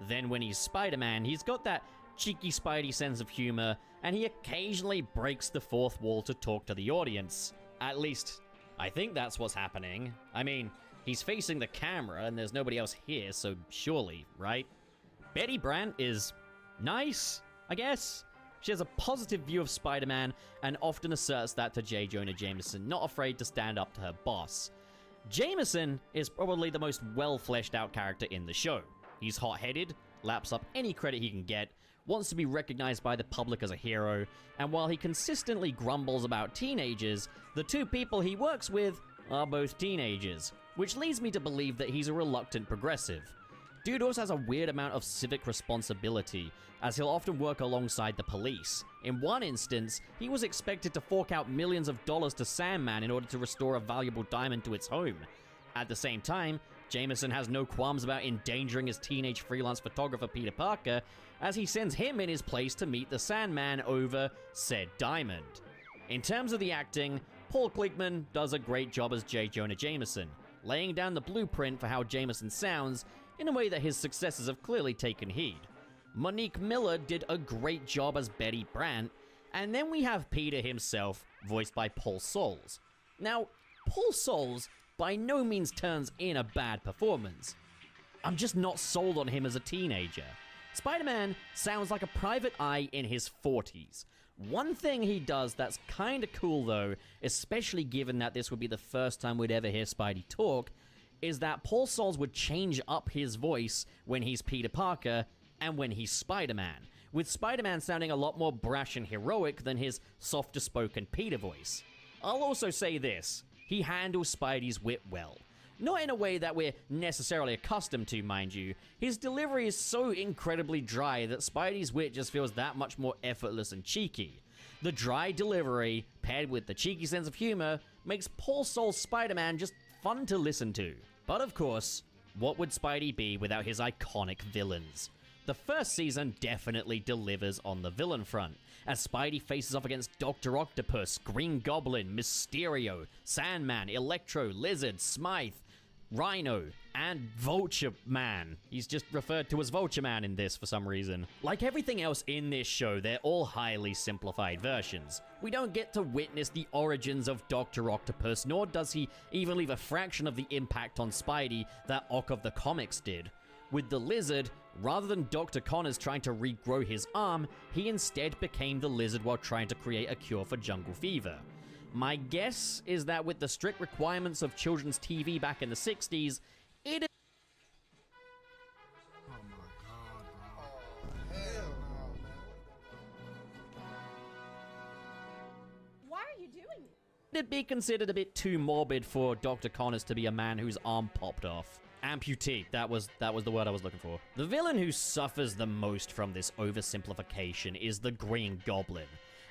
Then when he's Spider-Man, he's got that cheeky Spidey sense of humor, and he occasionally breaks the fourth wall to talk to the audience. At least, I think that's what's happening. I mean, he's facing the camera and there's nobody else here, so surely, right? Betty Brant is nice, I guess. She has a positive view of Spider-Man and often asserts that to J. Jonah Jameson, not afraid to stand up to her boss. Jameson is probably the most well-fleshed out character in the show. He's hot-headed, laps up any credit he can get, wants to be recognized by the public as a hero, and while he consistently grumbles about teenagers, the 2 people he works with are both teenagers, which leads me to believe that he's a reluctant progressive. Dude also has a weird amount of civic responsibility, as he'll often work alongside the police. In one instance, he was expected to fork out millions of dollars to Sandman in order to restore a valuable diamond to its home. At the same time, Jameson has no qualms about endangering his teenage freelance photographer Peter Parker, as he sends him in his place to meet the Sandman over said diamond. In terms of the acting, Paul Klickman does a great job as J. Jonah Jameson, laying down the blueprint for how Jameson sounds in a way that his successors have clearly taken heed. Monique Miller did a great job as Betty Brant, and then we have Peter himself, voiced by Paul Soles. Now, Paul Soles by no means turns in a bad performance. I'm just not sold on him as a teenager. Spider-Man sounds like a private eye in his 40s. One thing he does that's kinda cool though, especially given that this would be the first time we'd ever hear Spidey talk, is that Paul Soles would change up his voice when he's Peter Parker and when he's Spider-Man, with Spider-Man sounding a lot more brash and heroic than his softer-spoken Peter voice. I'll also say this, he handles Spidey's wit well. Not in a way that we're necessarily accustomed to, mind you. His delivery is so incredibly dry that Spidey's wit just feels that much more effortless and cheeky. The dry delivery, paired with the cheeky sense of humor, makes Paul Soles' Spider-Man just fun to listen to. But of course, what would Spidey be without his iconic villains? The first season definitely delivers on the villain front, as Spidey faces off against Dr. Octopus, Green Goblin, Mysterio, Sandman, Electro, Lizard, Smythe, Rhino, and Vulture Man. He's just referred to as Vulture Man in this for some reason. Like everything else in this show, they're all highly simplified versions. We don't get to witness the origins of Dr. Octopus, nor does he even leave a fraction of the impact on Spidey that Ock of the comics did. With the Lizard, rather than Dr. Connors trying to regrow his arm, he instead became the Lizard while trying to create a cure for jungle fever. My guess is that with the strict requirements of children's TV back in the 60s, it is... Oh my god, bro. Hell no, man. Why are you doing it? It'd be considered a bit too morbid for Dr. Connors to be a man whose arm popped off. Amputee, that was the word I was looking for. The villain who suffers the most from this oversimplification is the Green Goblin.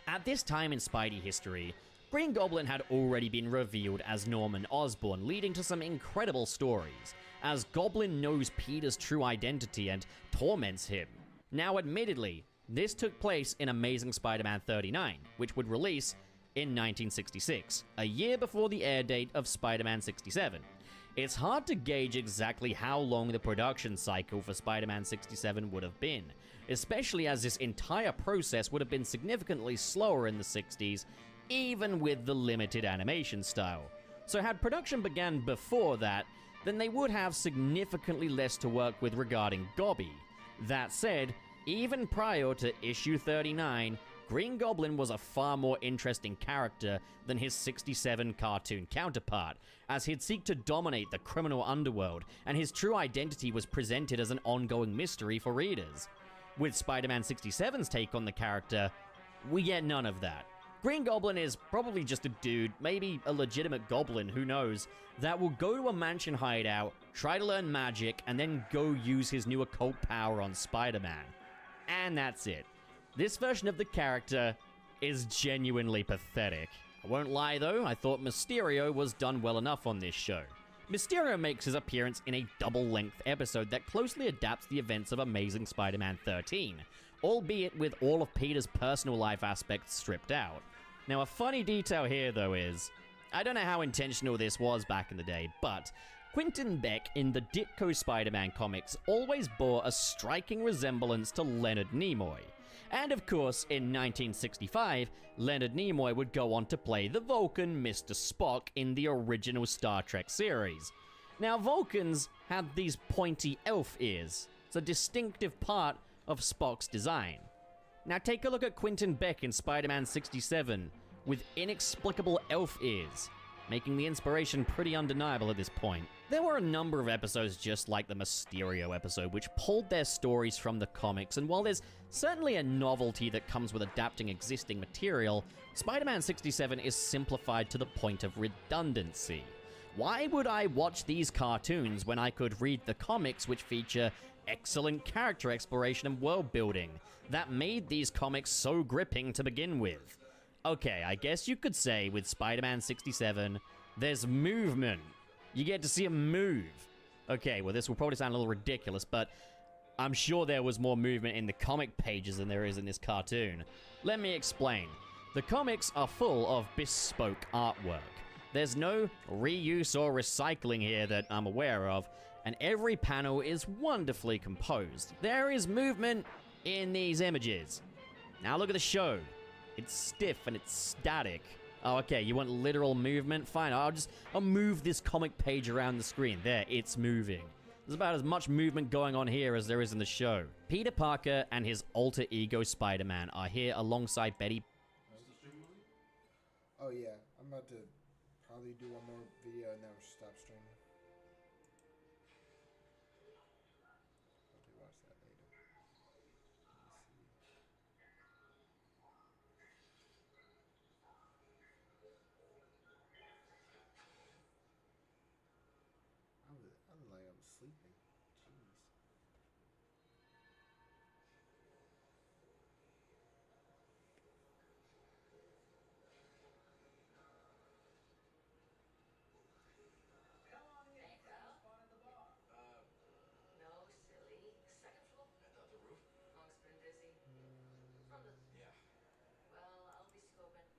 At this time in Spidey history, Green Goblin had already been revealed as Norman Osborn, leading to some incredible stories, as Goblin knows Peter's true identity and torments him. Now admittedly, this took place in Amazing Spider-Man 39, which would release in 1966, a year before the air date of Spider-Man 67. It's hard to gauge exactly how long the production cycle for Spider-Man 67 would have been, especially as this entire process would have been significantly slower in the 60s, even with the limited animation style. So had production began before that, then they would have significantly less to work with regarding Gobby. That said, even prior to issue 39, Green Goblin was a far more interesting character than his 67 cartoon counterpart, as he'd seek to dominate the criminal underworld, and his true identity was presented as an ongoing mystery for readers. With Spider-Man 67's take on the character, we get none of that. Green Goblin is probably just a dude, maybe a legitimate goblin, who knows, that will go to a mansion hideout, try to learn magic, and then go use his new occult power on Spider-Man. And that's it. This version of the character is genuinely pathetic. I won't lie though, I thought Mysterio was done well enough on this show. Mysterio makes his appearance in a double-length episode that closely adapts the events of Amazing Spider-Man 13, albeit with all of Peter's personal life aspects stripped out. Now a funny detail here though is, I don't know how intentional this was back in the day, but Quentin Beck in the Ditko Spider-Man comics always bore a striking resemblance to Leonard Nimoy. And of course, in 1965, Leonard Nimoy would go on to play the Vulcan Mr. Spock in the original Star Trek series. Now Vulcans had these pointy elf ears. It's a distinctive part of Spock's design. Now take a look at Quentin Beck in Spider-Man 67 with inexplicable elf ears, making the inspiration pretty undeniable at this point. There were a number of episodes just like the Mysterio episode which pulled their stories from the comics, and while there's certainly a novelty that comes with adapting existing material, Spider-Man 67 is simplified to the point of redundancy. Why would I watch these cartoons when I could read the comics which feature excellent character exploration and world building that made these comics so gripping to begin with? Okay, I guess you could say with Spider-Man 67, there's movement. You get to see him move. Okay, well this will probably sound a little ridiculous, but I'm sure there was more movement in the comic pages than there is in this cartoon. Let me explain. The comics are full of bespoke artwork. There's no reuse or recycling here that I'm aware of, and every panel is wonderfully composed. There is movement in these images. Now look at the show. It's stiff and it's static. Oh, okay, you want literal movement? Fine, I'll move this comic page around the screen. There, it's moving. There's about as much movement going on here as there is in the show. Peter Parker and his alter ego Spider-Man are here alongside Betty. Oh yeah, I'm about to probably do one more video and then we'll stop streaming. I'll watch that later. Let me see. I look like I was sleeping. Jeez. No, silly. Second floor? The roof? Long's been busy. From the... Yeah. Well, I'll be scoping.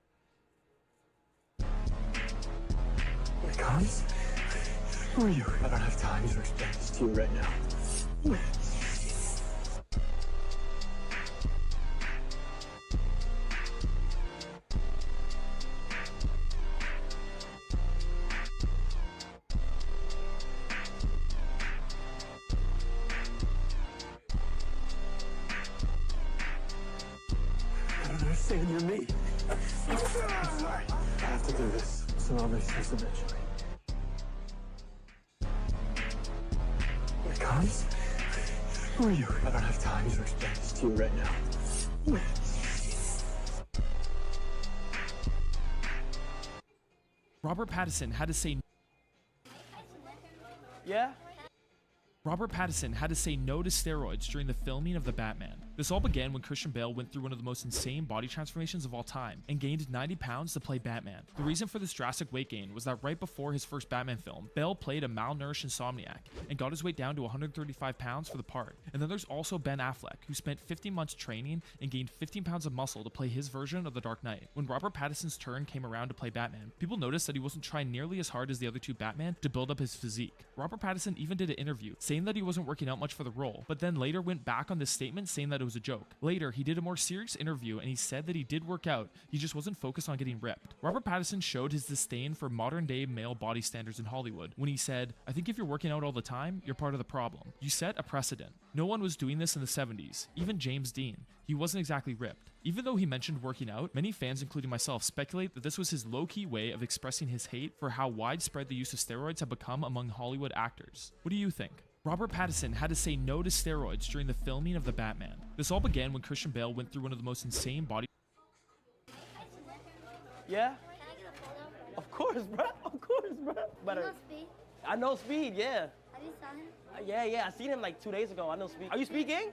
Wait, Cons? Who are you? I don't have time to explain this to you right now. I don't understand, you're me. I'm sorry. I have to do this, so I'll make sense eventually. Wait, Cons? Who are you? I don't have time to explain this to you right now. Robert Pattinson had to say... Yeah? Robert Pattinson had to say no to steroids during the filming of The Batman. This all began when Christian Bale went through one of the most insane body transformations of all time and gained 90 pounds to play Batman. The reason for this drastic weight gain was that right before his first Batman film, Bale played a malnourished insomniac and got his weight down to 135 pounds for the part. And then there's also Ben Affleck, who spent 15 months training and gained 15 pounds of muscle to play his version of The Dark Knight. When Robert Pattinson's turn came around to play Batman, people noticed that he wasn't trying nearly as hard as the other two Batman to build up his physique. Robert Pattinson even did an interview saying that he wasn't working out much for the role, but then later went back on this statement saying that it was a joke. Later, he did a more serious interview and he said that he did work out, he just wasn't focused on getting ripped. Robert Pattinson showed his disdain for modern day male body standards in Hollywood when he said, "I think if you're working out all the time, you're part of the problem. You set a precedent. No one was doing this in the 70s, even James Dean. He wasn't exactly ripped." Even though he mentioned working out, many fans, including myself, speculate that this was his low-key way of expressing his hate for how widespread the use of steroids have become among Hollywood actors. What do you think? Robert Pattinson had to say no to steroids during the filming of The Batman. This all began when Christian Bale went through one of the most insane body... Yeah? Of course, bro. Of course, bro. But, You know Speed? I know Speed, yeah. Have you saw him? Yeah. I seen him like 2 days ago. I know Speed. Are you Speed Gang?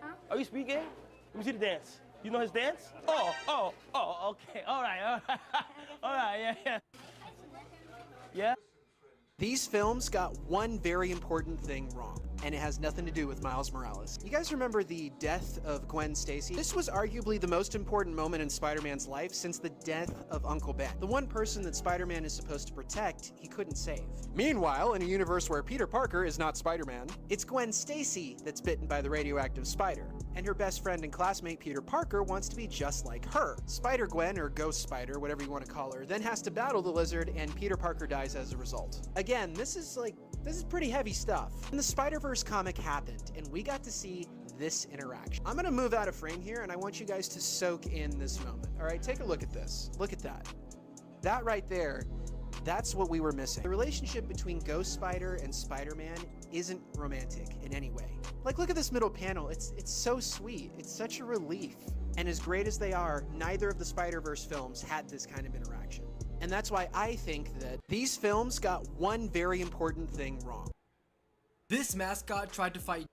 Huh? Are you Speed Gang? Let me see the dance. You know his dance? Oh, okay. All right. All right, yeah. Yeah? These films got one very important thing wrong, and it has nothing to do with Miles Morales. You guys remember the death of Gwen Stacy? This was arguably the most important moment in Spider-Man's life since the death of Uncle Ben. The one person that Spider-Man is supposed to protect, he couldn't save. Meanwhile, in a universe where Peter Parker is not Spider-Man, it's Gwen Stacy that's bitten by the radioactive spider, and her best friend and classmate Peter Parker wants to be just like her. Spider-Gwen, or Ghost Spider, whatever you want to call her, then has to battle the lizard, and Peter Parker dies as a result. Again, this is pretty heavy stuff. And the Spider-Verse comic happened, and we got to see this interaction. I'm gonna move out of frame here, and I want you guys to soak in this moment. All right, take a look at this. Look at that. That right there, that's what we were missing. The relationship between Ghost Spider and Spider-Man isn't romantic in any way. Like, look at this middle panel. It's so sweet. It's such a relief. And as great as they are, neither of the Spider-Verse films had this kind of interaction. And that's why I think that these films got one very important thing wrong. This mascot tried to fight.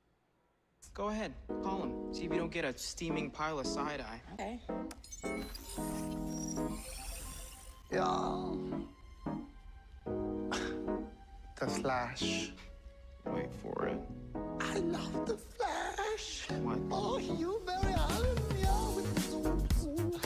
Go ahead, call him. See if you don't get a steaming pile of side-eye. Okay. Yeah. The Flash. Wait for it. I love the Flash. What? Oh, you very Allen, yeah, with the zoom, zoom.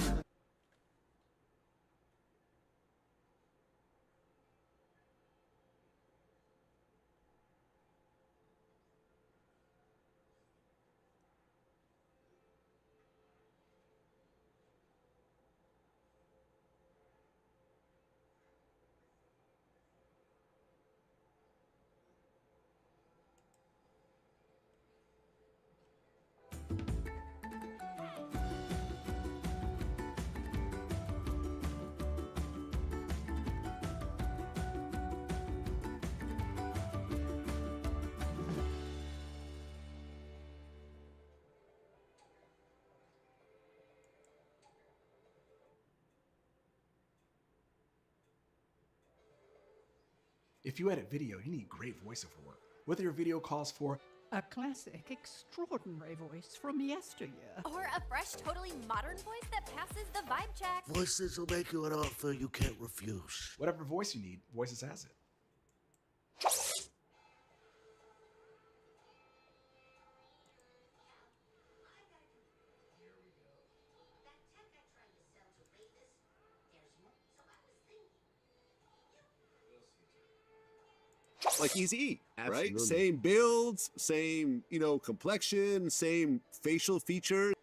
If you edit video, you need great voiceover work. Whether your video calls for a classic, extraordinary voice from yesteryear, Or a fresh, totally modern voice that passes the vibe check. Voices will make you an offer you can't refuse. whatever voice you need, Voices has it. Like Easy, right? Absolutely. Same builds, same, complexion, same facial features.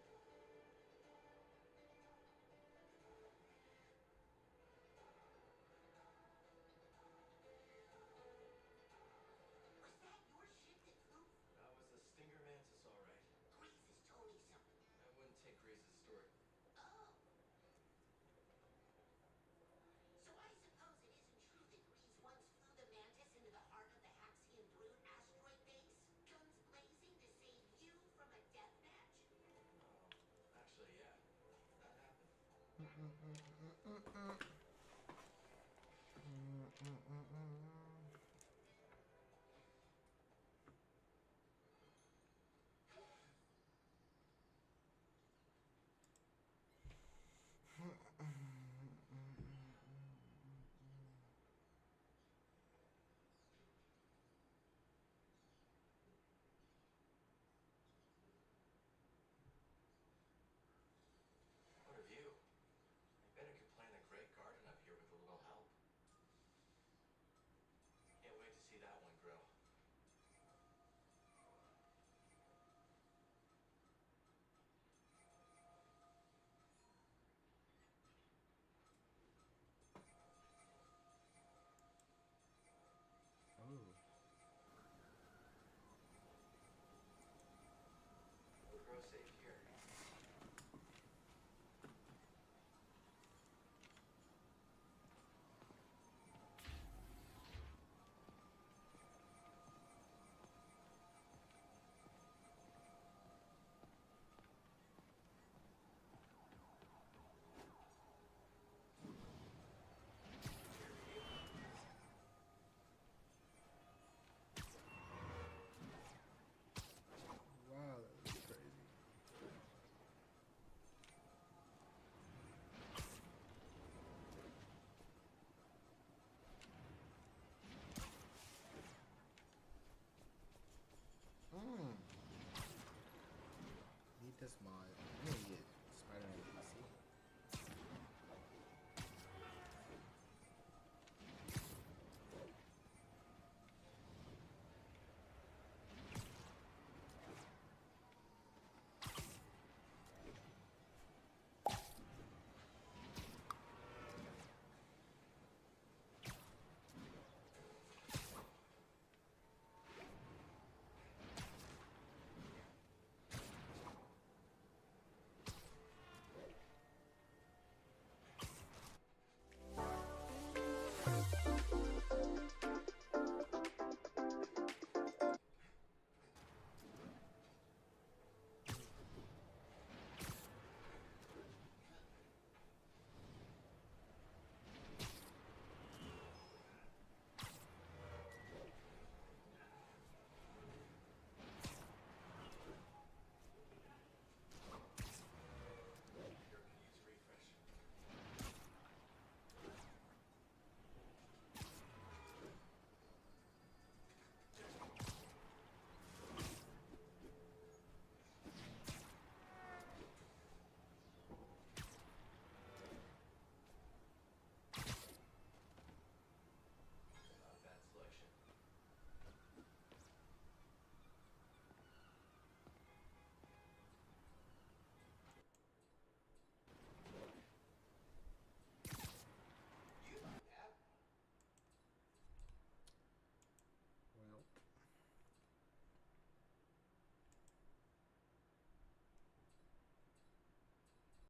this mod.